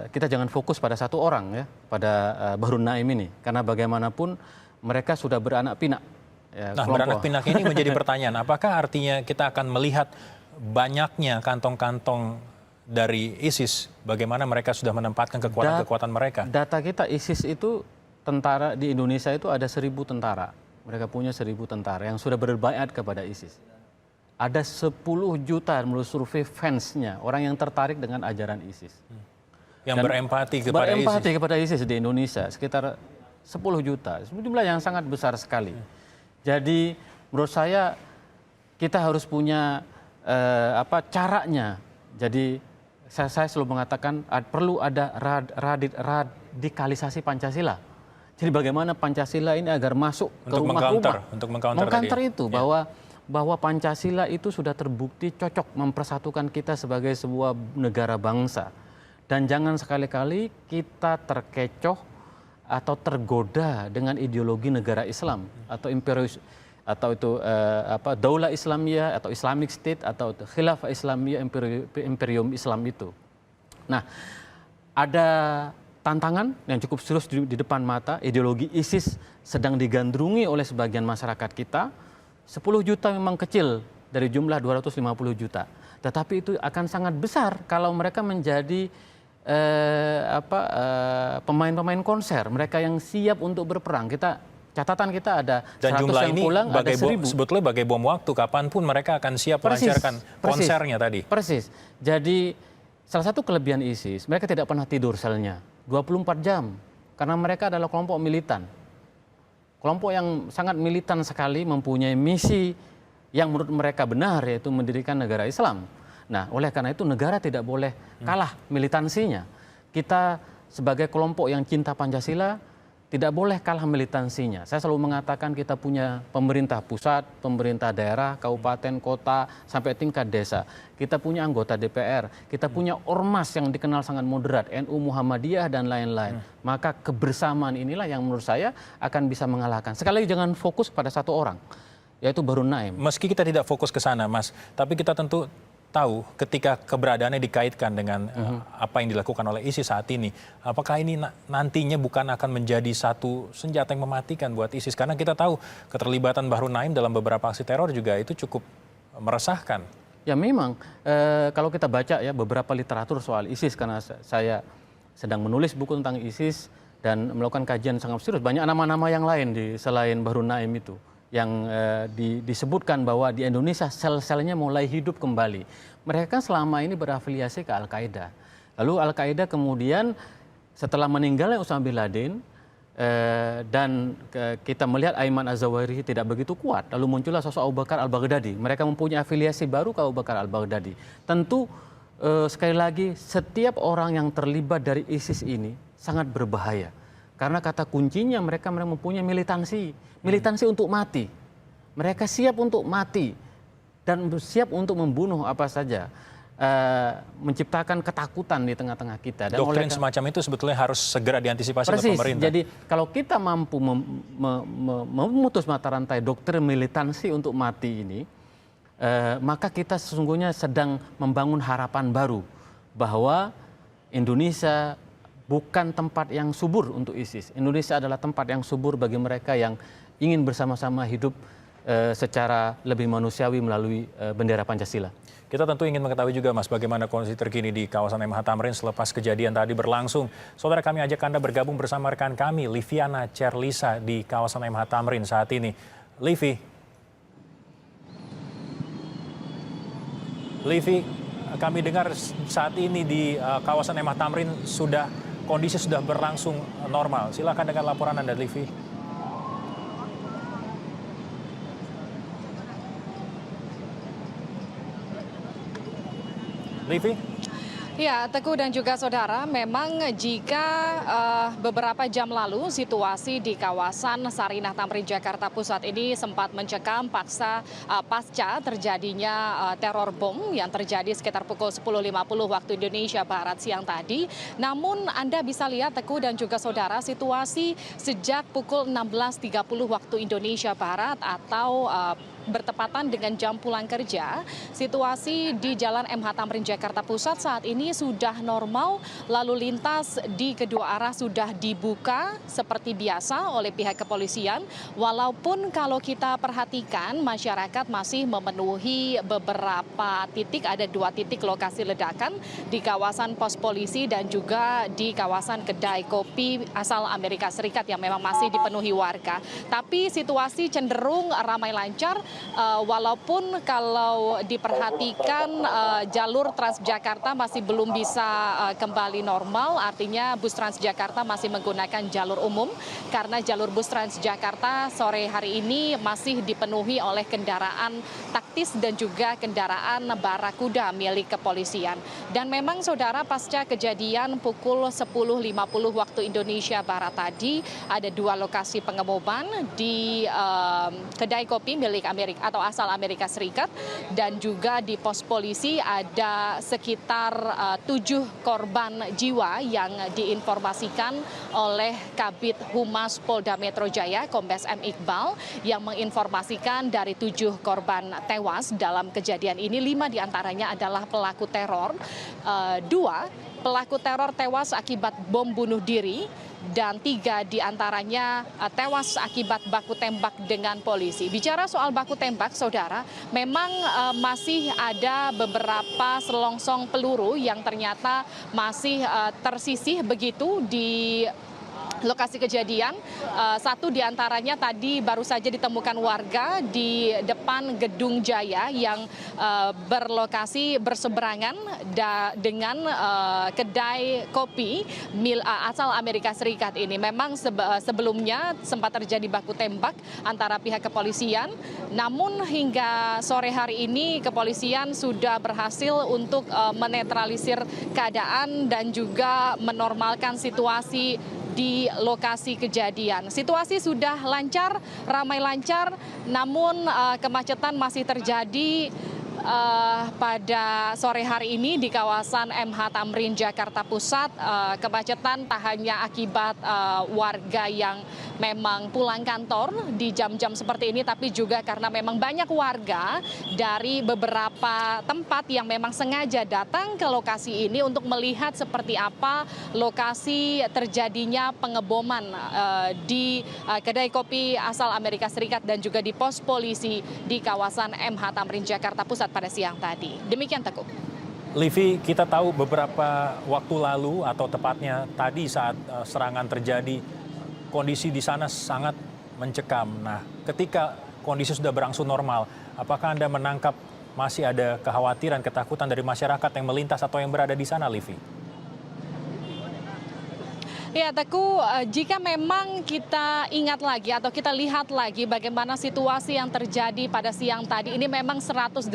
kita jangan fokus pada satu orang ya, pada Bahru Naim ini, karena bagaimanapun mereka sudah beranak pinak. Ya, nah, beranak pinak ini menjadi pertanyaan, apakah artinya kita akan melihat banyaknya kantong-kantong dari ISIS, bagaimana mereka sudah menempatkan kekuatan-kekuatan mereka? Data kita ISIS itu tentara di Indonesia itu ada 1.000 tentara. Mereka punya 1.000 tentara yang sudah berbaiat kepada ISIS. Ada 10 juta menurut survei fansnya, orang yang tertarik dengan ajaran ISIS. Yang Dan berempati kepada ISIS di Indonesia sekitar 10 juta. Jumlah yang sangat besar sekali. Jadi menurut saya kita harus punya caranya. Jadi saya selalu mengatakan perlu ada radikalisasi Pancasila. Jadi bagaimana Pancasila ini agar masuk ke rumah-rumah. Untuk mengcounter itu bahwa Pancasila itu sudah terbukti cocok mempersatukan kita sebagai sebuah negara bangsa. Dan jangan sekali-kali kita terkecoh atau tergoda dengan ideologi negara Islam atau imperius atau itu Daulah Islamiyah atau Islamic State atau Khilafah Islamiyah, imperium Islam itu. Nah, ada tantangan yang cukup serius di depan mata. Ideologi ISIS sedang digandrungi oleh sebagian masyarakat kita. 10 juta memang kecil dari jumlah 250 juta. Tetapi itu akan sangat besar kalau mereka menjadi pemain-pemain konser. Mereka yang siap untuk berperang. Catatan kita ada 100 dan jumlah yang ini pulang, ada 1.000. Sebetulnya bagai bom waktu, kapanpun mereka akan siap melancarkan konsernya tadi. Persis. Jadi salah satu kelebihan ISIS, mereka tidak pernah tidur selnya 24 jam. Karena mereka adalah kelompok militan. Kelompok yang sangat militan sekali, mempunyai misi yang menurut mereka benar, yaitu mendirikan negara Islam. Nah, oleh karena itu negara tidak boleh kalah militansinya. Kita sebagai kelompok yang cinta Pancasila, tidak boleh kalah militansinya. Saya selalu mengatakan kita punya pemerintah pusat, pemerintah daerah, kabupaten, kota, sampai tingkat desa. Kita punya anggota DPR, kita punya ormas yang dikenal sangat moderat, NU, Muhammadiyah, dan lain-lain. Maka kebersamaan inilah yang menurut saya akan bisa mengalahkan. Sekali lagi jangan fokus pada satu orang, yaitu Bahru Naim. Meski kita tidak fokus ke sana, Mas, tapi kita tentu tahu ketika keberadaannya dikaitkan dengan apa yang dilakukan oleh ISIS saat ini, apakah ini nantinya bukan akan menjadi satu senjata yang mematikan buat ISIS? Karena kita tahu keterlibatan Bahru Naim dalam beberapa aksi teror juga itu cukup meresahkan. Ya memang, kalau kita baca ya beberapa literatur soal ISIS, karena saya sedang menulis buku tentang ISIS dan melakukan kajian sangat serius, banyak nama-nama yang lain selain Bahru Naim itu, yang disebutkan bahwa di Indonesia sel-selnya mulai hidup kembali. Mereka kan selama ini berafiliasi ke Al-Qaeda. Lalu Al-Qaeda kemudian setelah meninggalnya Osama bin Laden dan kita melihat Ayman Az-Zawahiri tidak begitu kuat, lalu muncullah sosok Abu Bakar Al-Baghdadi. Mereka mempunyai afiliasi baru ke Abu Bakar Al-Baghdadi. Tentu sekali lagi setiap orang yang terlibat dari ISIS ini sangat berbahaya. Karena kata kuncinya mereka mempunyai militansi untuk mati. Mereka siap untuk mati dan siap untuk membunuh apa saja, menciptakan ketakutan di tengah-tengah kita. Dan doktrin semacam itu sebetulnya harus segera diantisipasi oleh pemerintah. Jadi kalau kita mampu memutus mata rantai doktrin militansi untuk mati ini, maka kita sesungguhnya sedang membangun harapan baru bahwa Indonesia bukan tempat yang subur untuk ISIS. Indonesia adalah tempat yang subur bagi mereka yang ingin bersama-sama hidup secara lebih manusiawi melalui bendera Pancasila. Kita tentu ingin mengetahui juga, Mas, bagaimana kondisi terkini di kawasan MH Tamrin selepas kejadian tadi berlangsung. Saudara, kami ajak Anda bergabung bersama rekan kami, Liviana Cerlisa, di kawasan MH Tamrin saat ini. Livi, kami dengar saat ini di kawasan MH Tamrin kondisi sudah berlangsung normal. Silakan dengan laporan Anda, Livi. Ya, Teguh dan juga saudara, memang jika beberapa jam lalu situasi di kawasan Sarinah Tamrin Jakarta Pusat ini sempat mencekam pasca terjadinya teror bom yang terjadi sekitar pukul 10.50 waktu Indonesia Barat siang tadi. Namun Anda bisa lihat, Teguh dan juga saudara, situasi sejak pukul 16.30 waktu Indonesia Barat atau bertepatan dengan jam pulang kerja, situasi di Jalan MH Tamrin Jakarta Pusat saat ini sudah normal, lalu lintas di kedua arah sudah dibuka seperti biasa oleh pihak kepolisian, walaupun kalau kita perhatikan masyarakat masih memenuhi beberapa titik, ada 2 titik lokasi ledakan di kawasan pos polisi dan juga di kawasan kedai kopi asal Amerika Serikat yang memang masih dipenuhi warga. Tapi situasi cenderung ramai lancar, walaupun kalau diperhatikan jalur Transjakarta masih belum bisa kembali normal, artinya bus Transjakarta masih menggunakan jalur umum karena jalur bus Transjakarta sore hari ini masih dipenuhi oleh kendaraan taktis dan juga kendaraan barakuda milik kepolisian. Dan memang saudara, pasca kejadian pukul 10.50 waktu Indonesia Barat tadi ada 2 lokasi pengeboman di kedai kopi milik Amerika atau asal Amerika Serikat, dan juga di pos polisi ada sekitar 7 korban jiwa yang diinformasikan oleh Kabid Humas Polda Metro Jaya Kombes M. Iqbal yang menginformasikan dari 7 korban tewas dalam kejadian ini, 5 diantaranya adalah pelaku teror, 2 pelaku teror tewas akibat bom bunuh diri, dan 3 diantaranya tewas akibat baku tembak dengan polisi. Bicara soal baku tembak, saudara, memang masih ada beberapa selongsong peluru yang ternyata masih tersisih begitu di lokasi kejadian. 1 diantaranya tadi baru saja ditemukan warga di depan Gedung Jaya yang berlokasi berseberangan dengan kedai kopi asal Amerika Serikat ini. Memang sebelumnya sempat terjadi baku tembak antara pihak kepolisian, namun hingga sore hari ini kepolisian sudah berhasil untuk menetralisir keadaan dan juga menormalkan situasi di lokasi kejadian. Situasi sudah lancar, ramai lancar, namun kemacetan masih terjadi pada sore hari ini di kawasan MH Tamrin Jakarta Pusat. Kemacetan tak hanya akibat warga yang memang pulang kantor di jam-jam seperti ini, tapi juga karena memang banyak warga dari beberapa tempat yang memang sengaja datang ke lokasi ini untuk melihat seperti apa lokasi terjadinya pengeboman di kedai kopi asal Amerika Serikat dan juga di pos polisi di kawasan MH Tamrin Jakarta Pusat pada siang tadi. Demikian, Teguh. Livi, kita tahu beberapa waktu lalu atau tepatnya tadi saat serangan terjadi, kondisi di sana sangat mencekam. Nah, ketika kondisi sudah berangsur normal, apakah Anda menangkap masih ada kekhawatiran, ketakutan dari masyarakat yang melintas atau yang berada di sana, Livi? Ya, Teguh, jika memang kita ingat lagi atau kita lihat lagi bagaimana situasi yang terjadi pada siang tadi, ini memang 180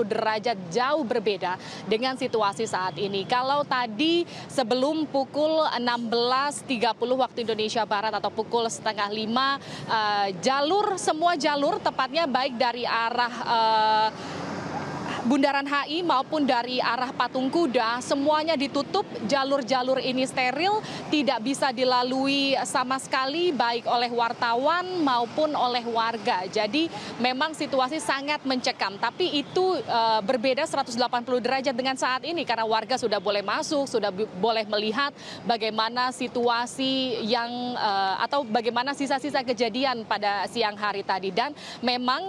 derajat jauh berbeda dengan situasi saat ini. Kalau tadi sebelum pukul 16.30 waktu Indonesia Barat atau pukul 4:30, semua jalur tepatnya baik dari arah Bundaran HI maupun dari arah Patung Kuda, semuanya ditutup, jalur-jalur ini steril, tidak bisa dilalui sama sekali baik oleh wartawan maupun oleh warga. Jadi memang situasi sangat mencekam, tapi itu berbeda 180 derajat dengan saat ini karena warga sudah boleh masuk, sudah boleh melihat bagaimana situasi yang atau bagaimana sisa-sisa kejadian pada siang hari tadi. Dan memang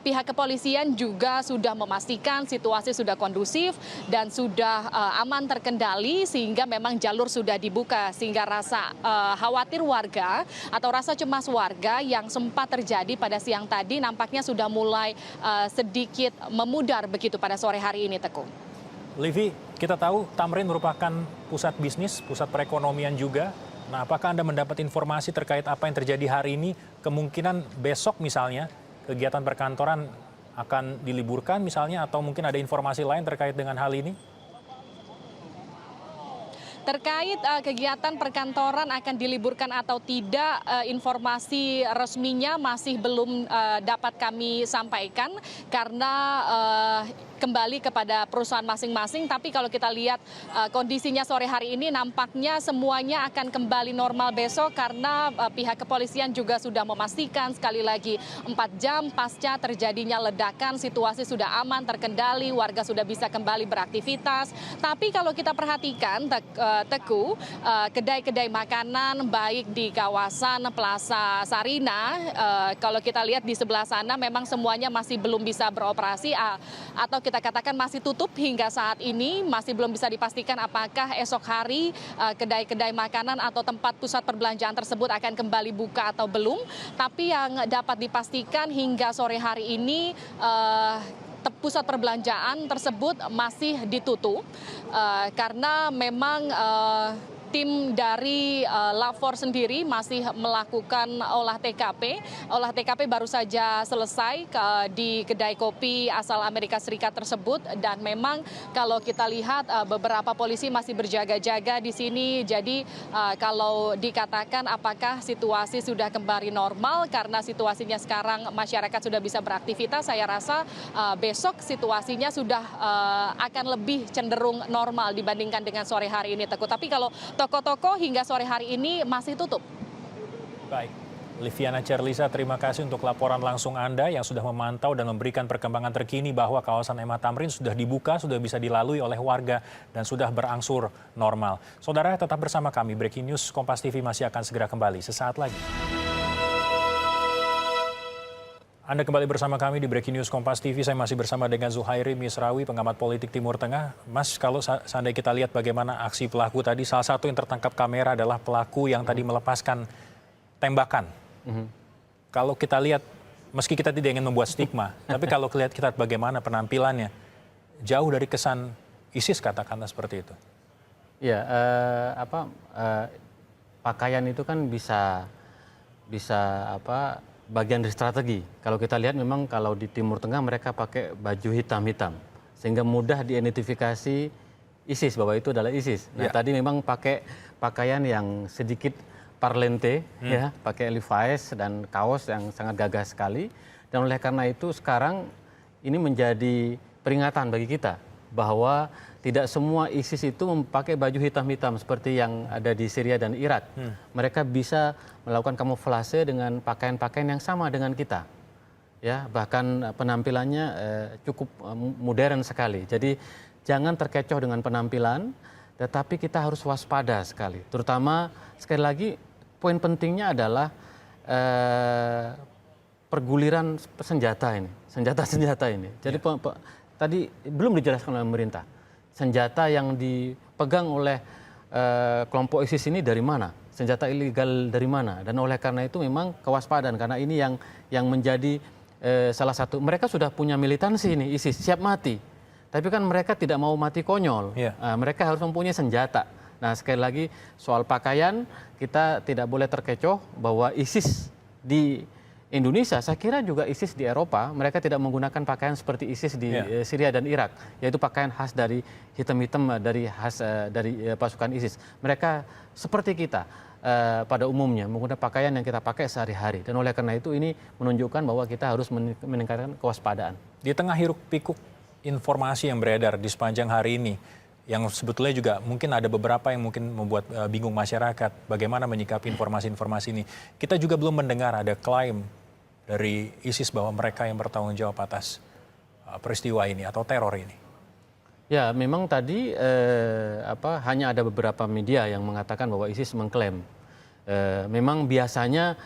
pihak kepolisian juga sudah memastikan situasi sudah kondusif dan sudah aman terkendali sehingga memang jalur sudah dibuka sehingga rasa khawatir warga atau rasa cemas warga yang sempat terjadi pada siang tadi nampaknya sudah mulai sedikit memudar begitu pada sore hari ini, Teguh. Livi, kita tahu Tamrin merupakan pusat bisnis, pusat perekonomian juga. Nah, apakah Anda mendapat informasi terkait apa yang terjadi hari ini? Kemungkinan besok misalnya kegiatan perkantoran akan diliburkan misalnya atau mungkin ada informasi lain terkait dengan hal ini? Terkait kegiatan perkantoran akan diliburkan atau tidak, informasi resminya masih belum dapat kami sampaikan karena kembali kepada perusahaan masing-masing. Tapi kalau kita lihat kondisinya sore hari ini nampaknya semuanya akan kembali normal besok karena pihak kepolisian juga sudah memastikan sekali lagi 4 jam pasca terjadinya ledakan situasi sudah aman terkendali, warga sudah bisa kembali beraktivitas. Tapi kalau kita perhatikan Teguh, kedai-kedai makanan baik di kawasan Plaza Sarinah, kalau kita lihat di sebelah sana memang semuanya masih belum bisa beroperasi atau kita katakan masih tutup hingga saat ini, masih belum bisa dipastikan apakah esok hari kedai-kedai makanan atau tempat pusat perbelanjaan tersebut akan kembali buka atau belum. Tapi yang dapat dipastikan hingga sore hari ini pusat perbelanjaan tersebut masih ditutup karena memang tim dari Lapor sendiri masih melakukan olah TKP. Olah TKP baru saja selesai di kedai kopi asal Amerika Serikat tersebut dan memang kalau kita lihat beberapa polisi masih berjaga-jaga di sini. Jadi kalau dikatakan apakah situasi sudah kembali normal karena situasinya sekarang masyarakat sudah bisa beraktivitas, saya rasa besok situasinya sudah akan lebih cenderung normal dibandingkan dengan sore hari ini, Teguh. Tapi kalau toko-toko hingga sore hari ini masih tutup. Baik, Liviana Cerlisa, terima kasih untuk laporan langsung Anda yang sudah memantau dan memberikan perkembangan terkini bahwa kawasan MH Tamrin sudah dibuka, sudah bisa dilalui oleh warga dan sudah berangsur normal. Saudara, tetap bersama kami. Breaking News Kompas TV masih akan segera kembali sesaat lagi. Anda kembali bersama kami di Breaking News Kompas TV. Saya masih bersama dengan Zuhairi Misrawi, pengamat politik Timur Tengah. Mas, kalau seandainya kita lihat bagaimana aksi pelaku tadi, salah satu yang tertangkap kamera adalah pelaku yang tadi melepaskan tembakan. Kalau kita lihat, meski kita tidak ingin membuat stigma, tapi kalau kita lihat bagaimana penampilannya, jauh dari kesan ISIS katakanlah seperti itu. Ya, pakaian itu kan bisa bagian dari strategi. Kalau kita lihat memang kalau di Timur Tengah mereka pakai baju hitam-hitam. Sehingga mudah diidentifikasi ISIS, bahwa itu adalah ISIS. Nah, tadi memang pakai pakaian yang sedikit parlente, ya, pakai Levi's dan kaos yang sangat gagah sekali. Dan oleh karena itu sekarang ini menjadi peringatan bagi kita bahwa tidak semua ISIS itu memakai baju hitam-hitam seperti yang ada di Syria dan Irak. Mereka bisa melakukan kamuflase dengan pakaian-pakaian yang sama dengan kita. Ya, bahkan penampilannya cukup modern sekali. Jadi jangan terkecoh dengan penampilan, tetapi kita harus waspada sekali. Terutama sekali lagi poin pentingnya adalah perguliran senjata ini, senjata-senjata ini. Jadi tadi belum dijelaskan oleh pemerintah. Senjata yang dipegang oleh kelompok ISIS ini dari mana? Senjata ilegal dari mana? Dan oleh karena itu memang kewaspadaan, karena ini yang menjadi salah satu. Mereka sudah punya militansi ini, ISIS, siap mati. Tapi kan mereka tidak mau mati konyol. Mereka harus mempunyai senjata. Nah, sekali lagi soal pakaian, kita tidak boleh terkecoh bahwa ISIS di Indonesia, saya kira juga ISIS di Eropa, mereka tidak menggunakan pakaian seperti ISIS di Syria dan Irak, yaitu pakaian khas dari hitam-hitam dari pasukan ISIS. Mereka seperti kita pada umumnya menggunakan pakaian yang kita pakai sehari-hari. Dan oleh karena itu ini menunjukkan bahwa kita harus meningkatkan kewaspadaan. Di tengah hiruk pikuk informasi yang beredar di sepanjang hari ini, yang sebetulnya juga mungkin ada beberapa yang mungkin membuat bingung masyarakat bagaimana menyikapi informasi-informasi ini. Kita juga belum mendengar ada klaim dari ISIS bahwa mereka yang bertanggung jawab atas peristiwa ini atau teror ini. Ya, memang tadi hanya ada beberapa media yang mengatakan bahwa ISIS mengklaim. Memang biasanya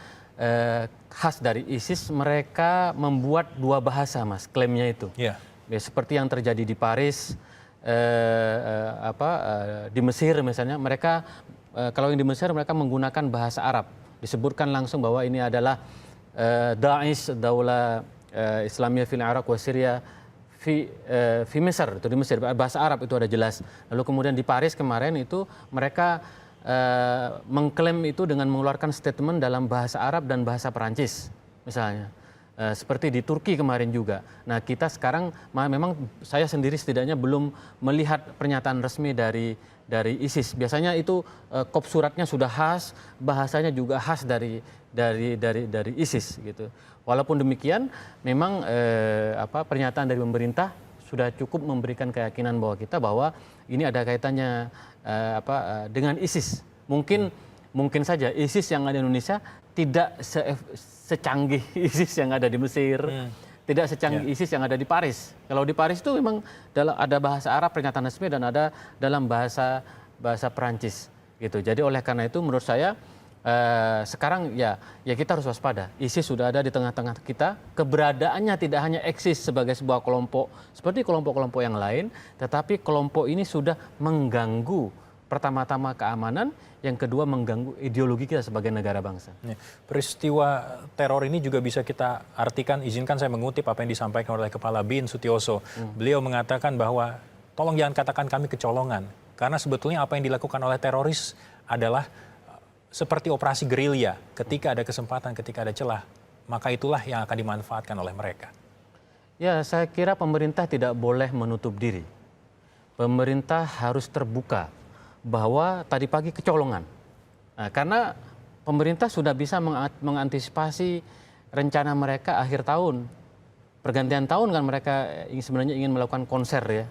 khas dari ISIS mereka membuat dua bahasa, Mas, klaimnya itu. Seperti yang terjadi di Paris, di Mesir misalnya, mereka kalau yang di Mesir mereka menggunakan bahasa Arab, disebutkan langsung bahwa ini adalah Daesh, Daulah Islamiyah fil Iraq wa Syria fi Mesir, itu di Mesir, bahasa Arab itu ada jelas. Lalu kemudian di Paris kemarin itu mereka mengklaim itu dengan mengeluarkan statement dalam bahasa Arab dan bahasa Perancis misalnya. Seperti di Turki kemarin juga. Nah, kita sekarang memang saya sendiri setidaknya belum melihat pernyataan resmi dari ISIS. Biasanya itu kop suratnya sudah khas, bahasanya juga khas dari ISIS gitu. Walaupun demikian, memang pernyataan dari pemerintah sudah cukup memberikan keyakinan bahwa ini ada kaitannya dengan ISIS. Mungkin saja ISIS yang ada di Indonesia tidak secanggih ISIS yang ada di Mesir, tidak secanggih ISIS yang ada di Paris. Kalau di Paris itu memang ada bahasa Arab pernyataan resmi dan ada dalam bahasa Perancis gitu. Jadi oleh karena itu menurut saya sekarang ya kita harus waspada. ISIS sudah ada di tengah-tengah kita. Keberadaannya tidak hanya eksis sebagai sebuah kelompok seperti kelompok-kelompok yang lain, tetapi kelompok ini sudah mengganggu pertama-tama keamanan, yang kedua mengganggu ideologi kita sebagai negara bangsa. Peristiwa teror ini juga bisa kita artikan, izinkan saya mengutip apa yang disampaikan oleh Kepala BIN Sutioso. Beliau mengatakan bahwa tolong jangan katakan kami kecolongan, karena sebetulnya apa yang dilakukan oleh teroris adalah seperti operasi gerilya. Ketika ada kesempatan, ketika ada celah, maka itulah yang akan dimanfaatkan oleh mereka. Ya, saya kira pemerintah tidak boleh menutup diri. Pemerintah harus terbuka bahwa tadi pagi kecolongan. Nah, karena pemerintah sudah bisa mengantisipasi rencana mereka akhir tahun. Pergantian tahun kan mereka sebenarnya ingin melakukan konser ya,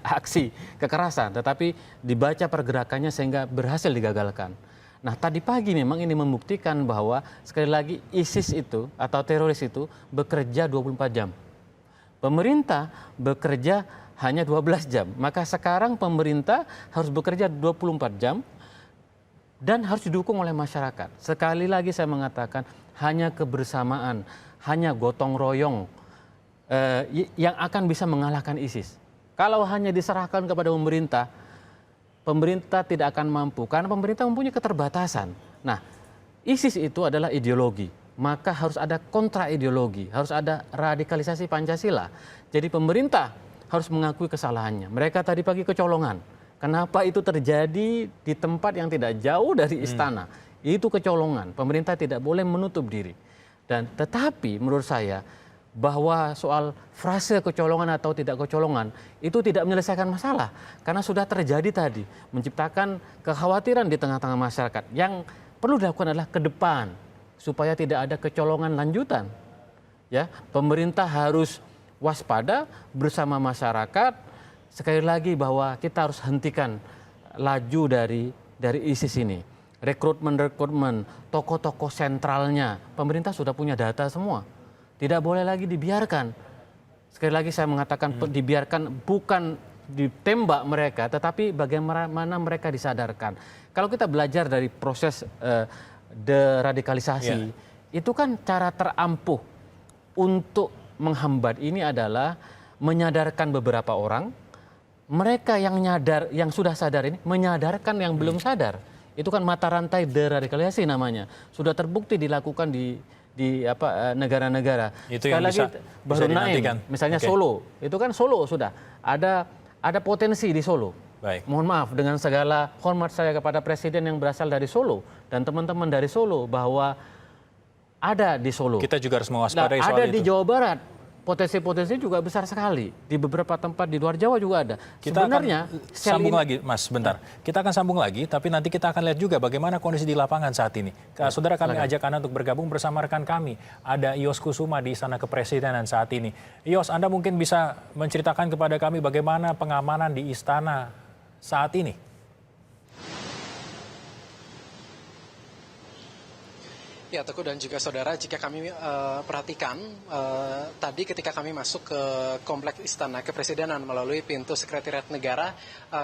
aksi kekerasan, tetapi dibaca pergerakannya sehingga berhasil digagalkan. Nah, tadi pagi memang ini membuktikan bahwa sekali lagi ISIS itu atau teroris itu bekerja 24 jam. Pemerintah bekerja hanya 12 jam. Maka sekarang pemerintah harus bekerja 24 jam dan harus didukung oleh masyarakat. Sekali lagi saya mengatakan hanya kebersamaan, hanya gotong royong yang akan bisa mengalahkan ISIS. Kalau hanya diserahkan kepada pemerintah, pemerintah tidak akan mampu karena pemerintah mempunyai keterbatasan. Nah, ISIS itu adalah ideologi. Maka harus ada kontra ideologi, harus ada radikalisasi Pancasila. Jadi pemerintah harus mengakui kesalahannya. Mereka tadi pagi kecolongan. Kenapa itu terjadi di tempat yang tidak jauh dari istana? Itu kecolongan. Pemerintah tidak boleh menutup diri. Dan tetapi menurut saya bahwa soal frase kecolongan atau tidak kecolongan itu tidak menyelesaikan masalah karena sudah terjadi tadi menciptakan kekhawatiran di tengah-tengah masyarakat. Yang perlu dilakukan adalah ke depan supaya tidak ada kecolongan lanjutan. Ya, pemerintah harus waspada bersama masyarakat. Sekali lagi bahwa kita harus hentikan laju dari ISIS ini. Rekrutmen, tokoh-tokoh sentralnya, pemerintah sudah punya data semua. Tidak boleh lagi dibiarkan. Sekali lagi saya mengatakan dibiarkan bukan ditembak mereka, tetapi bagaimana mereka disadarkan. Kalau kita belajar dari proses deradikalisasi, itu kan cara terampuh untuk menghambat ini adalah menyadarkan beberapa orang. Mereka yang sudah sadar ini menyadarkan yang belum sadar. Itu kan mata rantai deradikalisasi namanya. Sudah terbukti dilakukan di negara-negara. Sekali lagi Bahru Naim, misalnya Solo, itu kan Solo sudah ada potensi di Solo. Baik. Mohon maaf dengan segala hormat saya kepada presiden yang berasal dari Solo dan teman-teman dari Solo bahwa ada di Solo. Kita juga harus mewaspadai soal itu. Ada di Jawa Barat. Potensi-potensi juga besar sekali. Di beberapa tempat di luar Jawa juga ada. Kita sebenarnya akan sambung lagi, Mas, bentar. Kita akan sambung lagi, tapi nanti kita akan lihat juga bagaimana kondisi di lapangan saat ini. Saudara, kami ajak Anda untuk bergabung bersama rekan kami. Ada Yos Kusuma di Istana Kepresidenan saat ini. Yos, Anda mungkin bisa menceritakan kepada kami bagaimana pengamanan di Istana saat ini? Ya, Teguh dan juga saudara, jika kami perhatikan tadi ketika kami masuk ke Kompleks Istana Kepresidenan melalui pintu Sekretariat Negara,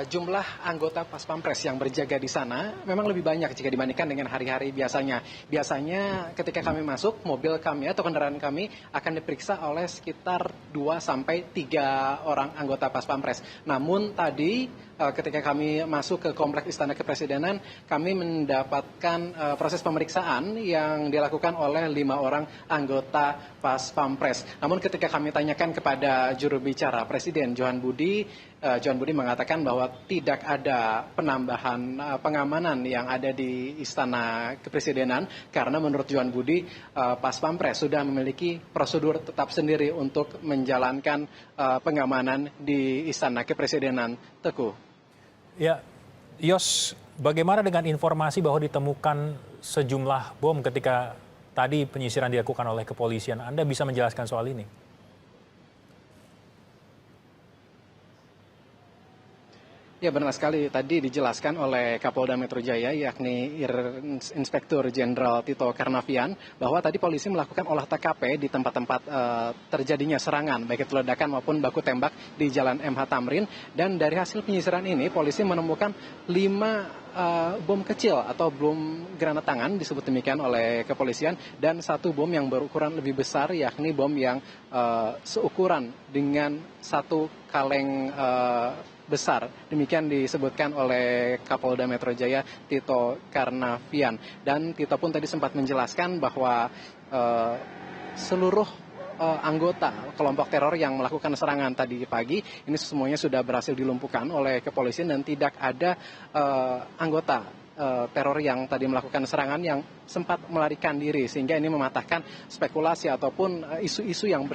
jumlah anggota Pas Pampres yang berjaga di sana memang lebih banyak jika dibandingkan dengan hari-hari biasanya. Biasanya ketika kami masuk, mobil kami atau kendaraan kami akan diperiksa oleh sekitar 2 sampai 3 orang anggota Pas Pampres. Namun tadi ketika kami masuk ke Kompleks Istana Kepresidenan, kami mendapatkan proses pemeriksaan yang dilakukan oleh 5 orang anggota Pas Pampres. Namun ketika kami tanyakan kepada juru bicara Presiden Johan Budi mengatakan bahwa tidak ada penambahan pengamanan yang ada di Istana Kepresidenan karena menurut Johan Budi Pas Pampres sudah memiliki prosedur tetap sendiri untuk menjalankan pengamanan di Istana Kepresidenan. Teguh. Ya, Yos, bagaimana dengan informasi bahwa ditemukan sejumlah bom ketika tadi penyisiran dilakukan oleh kepolisian? Anda bisa menjelaskan soal ini? Ya, benar sekali. Tadi dijelaskan oleh Kapolda Metro Jaya, yakni Inspektur Jenderal Tito Karnavian, bahwa tadi polisi melakukan olah TKP di tempat-tempat terjadinya serangan, baik itu ledakan maupun baku tembak di Jalan MH Tamrin. Dan dari hasil penyisiran ini, polisi menemukan 5 bom kecil atau bom granat tangan, disebut demikian oleh kepolisian, dan 1 bom yang berukuran lebih besar, yakni bom yang seukuran dengan 1 kaleng besar. Demikian disebutkan oleh Kapolda Metro Jaya Tito Karnavian. Dan Tito pun tadi sempat menjelaskan bahwa seluruh anggota kelompok teror yang melakukan serangan tadi pagi ini semuanya sudah berhasil dilumpuhkan oleh kepolisian dan tidak ada anggota teror yang tadi melakukan serangan yang sempat melarikan diri, sehingga ini mematahkan spekulasi ataupun isu-isu yang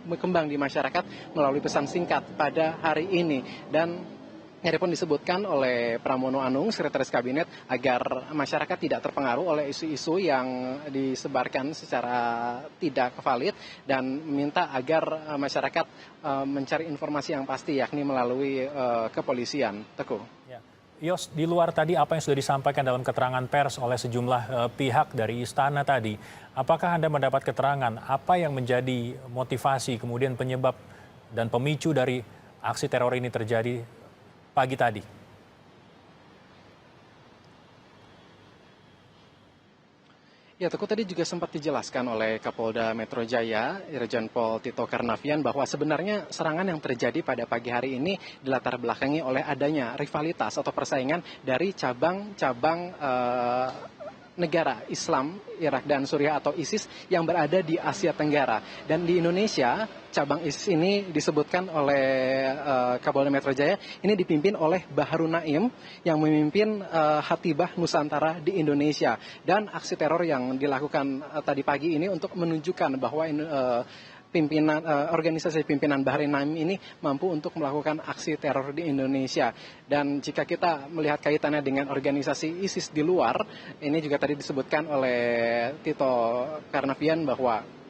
berkembang di masyarakat melalui pesan singkat pada hari ini. Dan ini pun disebutkan oleh Pramono Anung, Sekretaris Kabinet, agar masyarakat tidak terpengaruh oleh isu-isu yang disebarkan secara tidak valid dan meminta agar masyarakat mencari informasi yang pasti, yakni melalui kepolisian. Teguh. Ya. Yos, di luar tadi apa yang sudah disampaikan dalam keterangan pers oleh sejumlah pihak dari istana tadi, apakah Anda mendapat keterangan apa yang menjadi motivasi kemudian penyebab dan pemicu dari aksi teror ini terjadi pagi tadi? Ya, Teguh, tadi juga sempat dijelaskan oleh Kapolda Metro Jaya, Irjen Pol Tito Karnavian, bahwa sebenarnya serangan yang terjadi pada pagi hari ini dilatar belakangi oleh adanya rivalitas atau persaingan dari cabang-cabang negara Islam, Irak dan Suriah atau ISIS yang berada di Asia Tenggara. Dan di Indonesia, cabang ISIS ini disebutkan oleh Kapolda Metro Jaya, ini dipimpin oleh Bahru Naim yang memimpin Hatibah Nusantara di Indonesia. Dan aksi teror yang dilakukan tadi pagi ini untuk menunjukkan bahwa pimpinan organisasi pimpinan Bahrain Naim ini mampu untuk melakukan aksi teror di Indonesia. Dan jika kita melihat kaitannya dengan organisasi ISIS di luar, ini juga tadi disebutkan oleh Tito Karnavian bahwa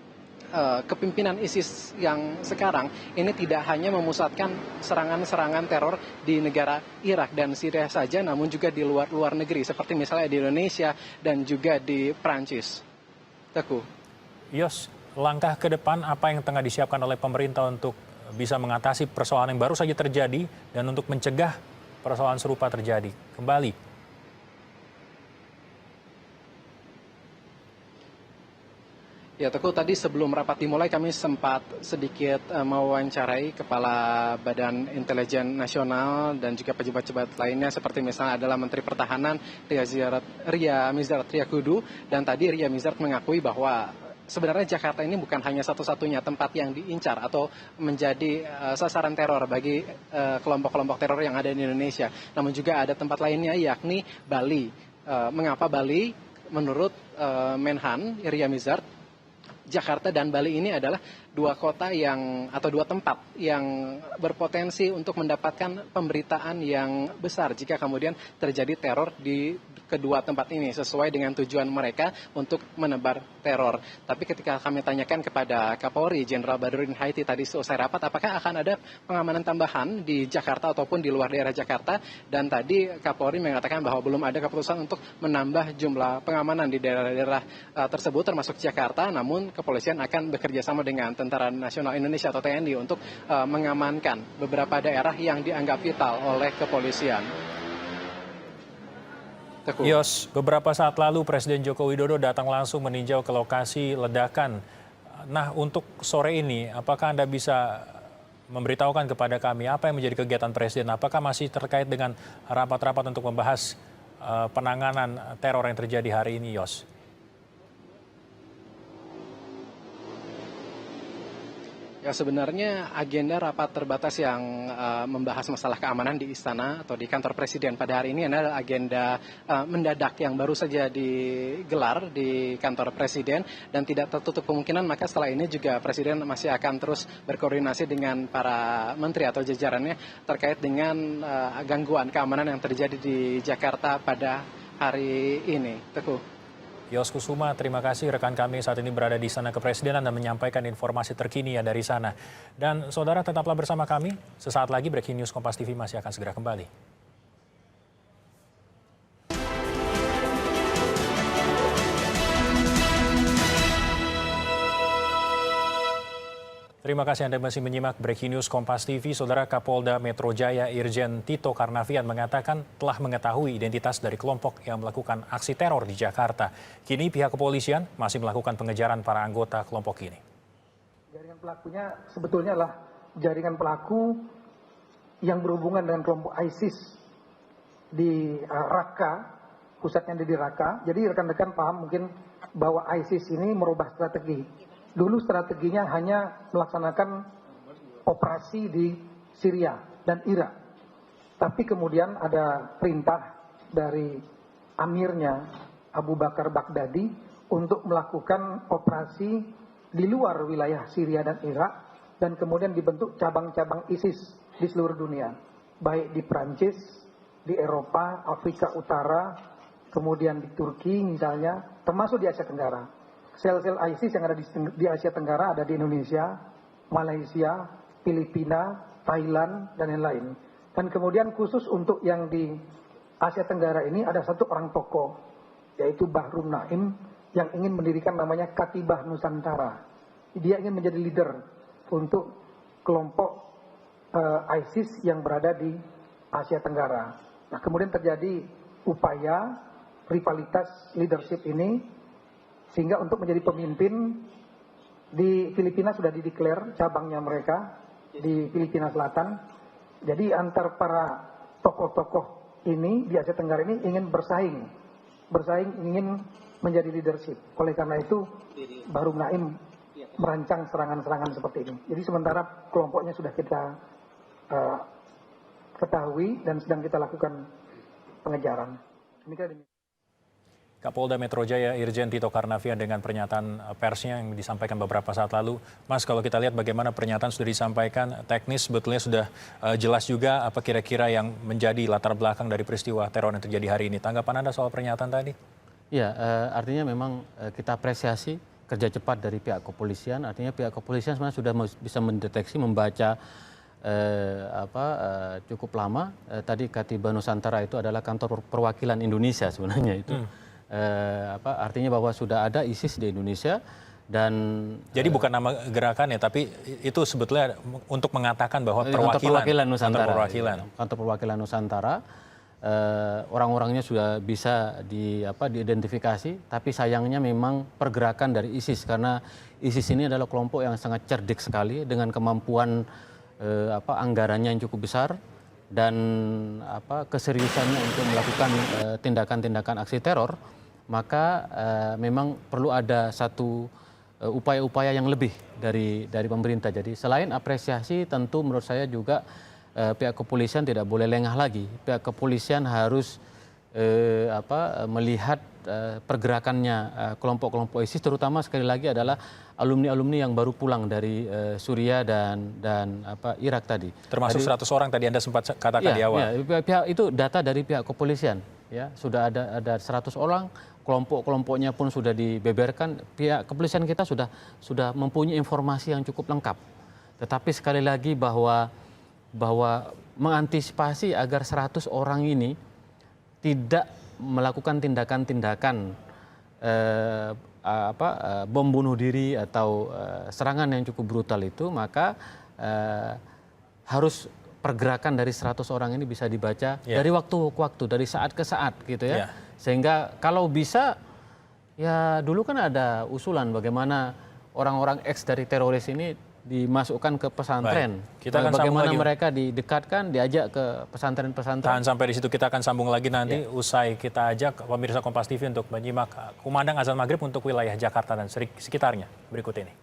kepimpinan ISIS yang sekarang ini tidak hanya memusatkan serangan-serangan teror di negara Irak dan Syria saja, namun juga di luar negeri, seperti misalnya di Indonesia dan juga di Prancis. Teguh. Yos, langkah ke depan apa yang tengah disiapkan oleh pemerintah untuk bisa mengatasi persoalan yang baru saja terjadi dan untuk mencegah persoalan serupa terjadi kembali? Ya, Teguh, tadi sebelum rapat dimulai kami sempat sedikit mewawancarai Kepala Badan Intelijen Nasional dan juga pejabat-pejabat lainnya, seperti misalnya adalah Menteri Pertahanan Ria Mizard Triakudu, dan tadi Ria Mizard mengakui bahwa sebenarnya Jakarta ini bukan hanya satu-satunya tempat yang diincar atau menjadi sasaran teror bagi kelompok-kelompok teror yang ada di Indonesia. Namun juga ada tempat lainnya, yakni Bali. Mengapa Bali? Menurut Menhan Ria Mizard, Jakarta dan Bali ini adalah dua tempat yang berpotensi untuk mendapatkan pemberitaan yang besar jika kemudian terjadi teror di kedua tempat ini sesuai dengan tujuan mereka untuk menebar teror. Tapi ketika kami tanyakan kepada Kapolri Jenderal Badrodin Haiti tadi selesai rapat, apakah akan ada pengamanan tambahan di Jakarta ataupun di luar daerah Jakarta, dan tadi Kapolri mengatakan bahwa belum ada keputusan untuk menambah jumlah pengamanan di daerah-daerah tersebut termasuk Jakarta, namun kepolisian akan bekerja sama dengan Tentara Nasional Indonesia atau TNI untuk mengamankan beberapa daerah yang dianggap vital oleh kepolisian. Yos, beberapa saat lalu Presiden Joko Widodo datang langsung meninjau ke lokasi ledakan. Nah, untuk sore ini, apakah Anda bisa memberitahukan kepada kami apa yang menjadi kegiatan Presiden? Apakah masih terkait dengan rapat-rapat untuk membahas penanganan teror yang terjadi hari ini, Yos? Ya, sebenarnya agenda rapat terbatas yang membahas masalah keamanan di istana atau di kantor presiden pada hari ini adalah agenda mendadak yang baru saja digelar di kantor presiden, dan tidak tertutup kemungkinan maka setelah ini juga presiden masih akan terus berkoordinasi dengan para menteri atau jajarannya terkait dengan gangguan keamanan yang terjadi di Jakarta pada hari ini. Teguh. Yos Kusuma, terima kasih. Rekan kami saat ini berada di Istana Kepresidenan dan menyampaikan informasi terkini ya dari sana. Dan saudara tetaplah bersama kami. Sesaat lagi Breaking News Kompas TV masih akan segera kembali. Terima kasih Anda masih menyimak Breaking News Kompas TV. Saudara, Kapolda Metro Jaya Irjen Tito Karnavian mengatakan telah mengetahui identitas dari kelompok yang melakukan aksi teror di Jakarta. Kini pihak kepolisian masih melakukan pengejaran para anggota kelompok ini. Jaringan pelakunya sebetulnya adalah jaringan pelaku yang berhubungan dengan kelompok ISIS di Raqqa, pusatnya di Raqqa. Jadi rekan-rekan paham mungkin bahwa ISIS ini merubah strategi. Dulu strateginya hanya melaksanakan operasi di Syria dan Irak. Tapi kemudian ada perintah dari amirnya Abu Bakar Baghdadi untuk melakukan operasi di luar wilayah Syria dan Irak, dan kemudian dibentuk cabang-cabang ISIS di seluruh dunia. Baik di Prancis, di Eropa, Afrika Utara, kemudian di Turki misalnya, termasuk di Asia Tenggara. Sel-sel ISIS yang ada di Asia Tenggara ada di Indonesia, Malaysia, Filipina, Thailand, dan lain-lain. Dan kemudian khusus untuk yang di Asia Tenggara ini ada satu orang tokoh, yaitu Bahru Naim, yang ingin mendirikan namanya Katibah Nusantara. Dia ingin menjadi leader untuk kelompok ISIS yang berada di Asia Tenggara. Nah, kemudian terjadi upaya rivalitas leadership ini, sehingga untuk menjadi pemimpin di Filipina sudah dideklar cabangnya mereka di Filipina Selatan. Jadi antar para tokoh-tokoh ini di Asia Tenggara ini ingin bersaing ingin menjadi leadership. Oleh karena itu Bahru Naim merancang serangan-serangan seperti ini. Jadi sementara kelompoknya sudah kita ketahui dan sedang kita lakukan pengejaran. Kapolda Metro Jaya Irjen Tito Karnavian dengan pernyataan persnya yang disampaikan beberapa saat lalu. Mas, kalau kita lihat bagaimana pernyataan sudah disampaikan, teknis sebetulnya sudah jelas juga apa kira-kira yang menjadi latar belakang dari peristiwa teror yang terjadi hari ini. Tanggapan Anda soal pernyataan tadi? Ya, artinya memang kita apresiasi kerja cepat dari pihak kepolisian. Artinya pihak kepolisian sebenarnya sudah bisa mendeteksi, membaca cukup lama. Tadi Katiba Nusantara itu adalah kantor perwakilan Indonesia sebenarnya itu. Artinya bahwa sudah ada ISIS di Indonesia dan jadi bukan nama gerakan ya, tapi itu sebetulnya untuk mengatakan bahwa perwakilan Nusantara, kantor perwakilan Nusantara, orang-orangnya sudah bisa diidentifikasi, tapi sayangnya memang pergerakan dari ISIS, karena ISIS ini adalah kelompok yang sangat cerdik sekali dengan kemampuan anggarannya yang cukup besar dan keseriusannya untuk melakukan tindakan-tindakan aksi teror. Maka memang perlu ada satu upaya-upaya yang lebih dari pemerintah. Jadi selain apresiasi, tentu menurut saya juga pihak kepolisian tidak boleh lengah lagi. Pihak kepolisian harus melihat pergerakannya kelompok-kelompok ISIS, terutama sekali lagi adalah alumni-alumni yang baru pulang dari Suriah dan Irak tadi. Termasuk 100 orang tadi Anda sempat katakan di awal. Ya, itu data dari pihak kepolisian. Ya, sudah ada 100 orang. Kelompok-kelompoknya pun sudah dibeberkan. Pihak kepolisian kita sudah mempunyai informasi yang cukup lengkap. Tetapi sekali lagi bahwa mengantisipasi agar 100 orang ini tidak melakukan tindakan-tindakan bom bunuh diri atau serangan yang cukup brutal itu, maka harus pergerakan dari 100 orang ini bisa dibaca dari waktu ke waktu, dari saat ke saat gitu ya. Sehingga kalau bisa, ya dulu kan ada usulan bagaimana orang-orang ex dari teroris ini dimasukkan ke pesantren. Kita akan bagaimana mereka didekatkan, diajak ke pesantren-pesantren. Tahan sampai di situ, kita akan sambung lagi nanti usai kita ajak pemirsa Kompas TV untuk menyimak kumandang azan maghrib untuk wilayah Jakarta dan sekitarnya berikut ini.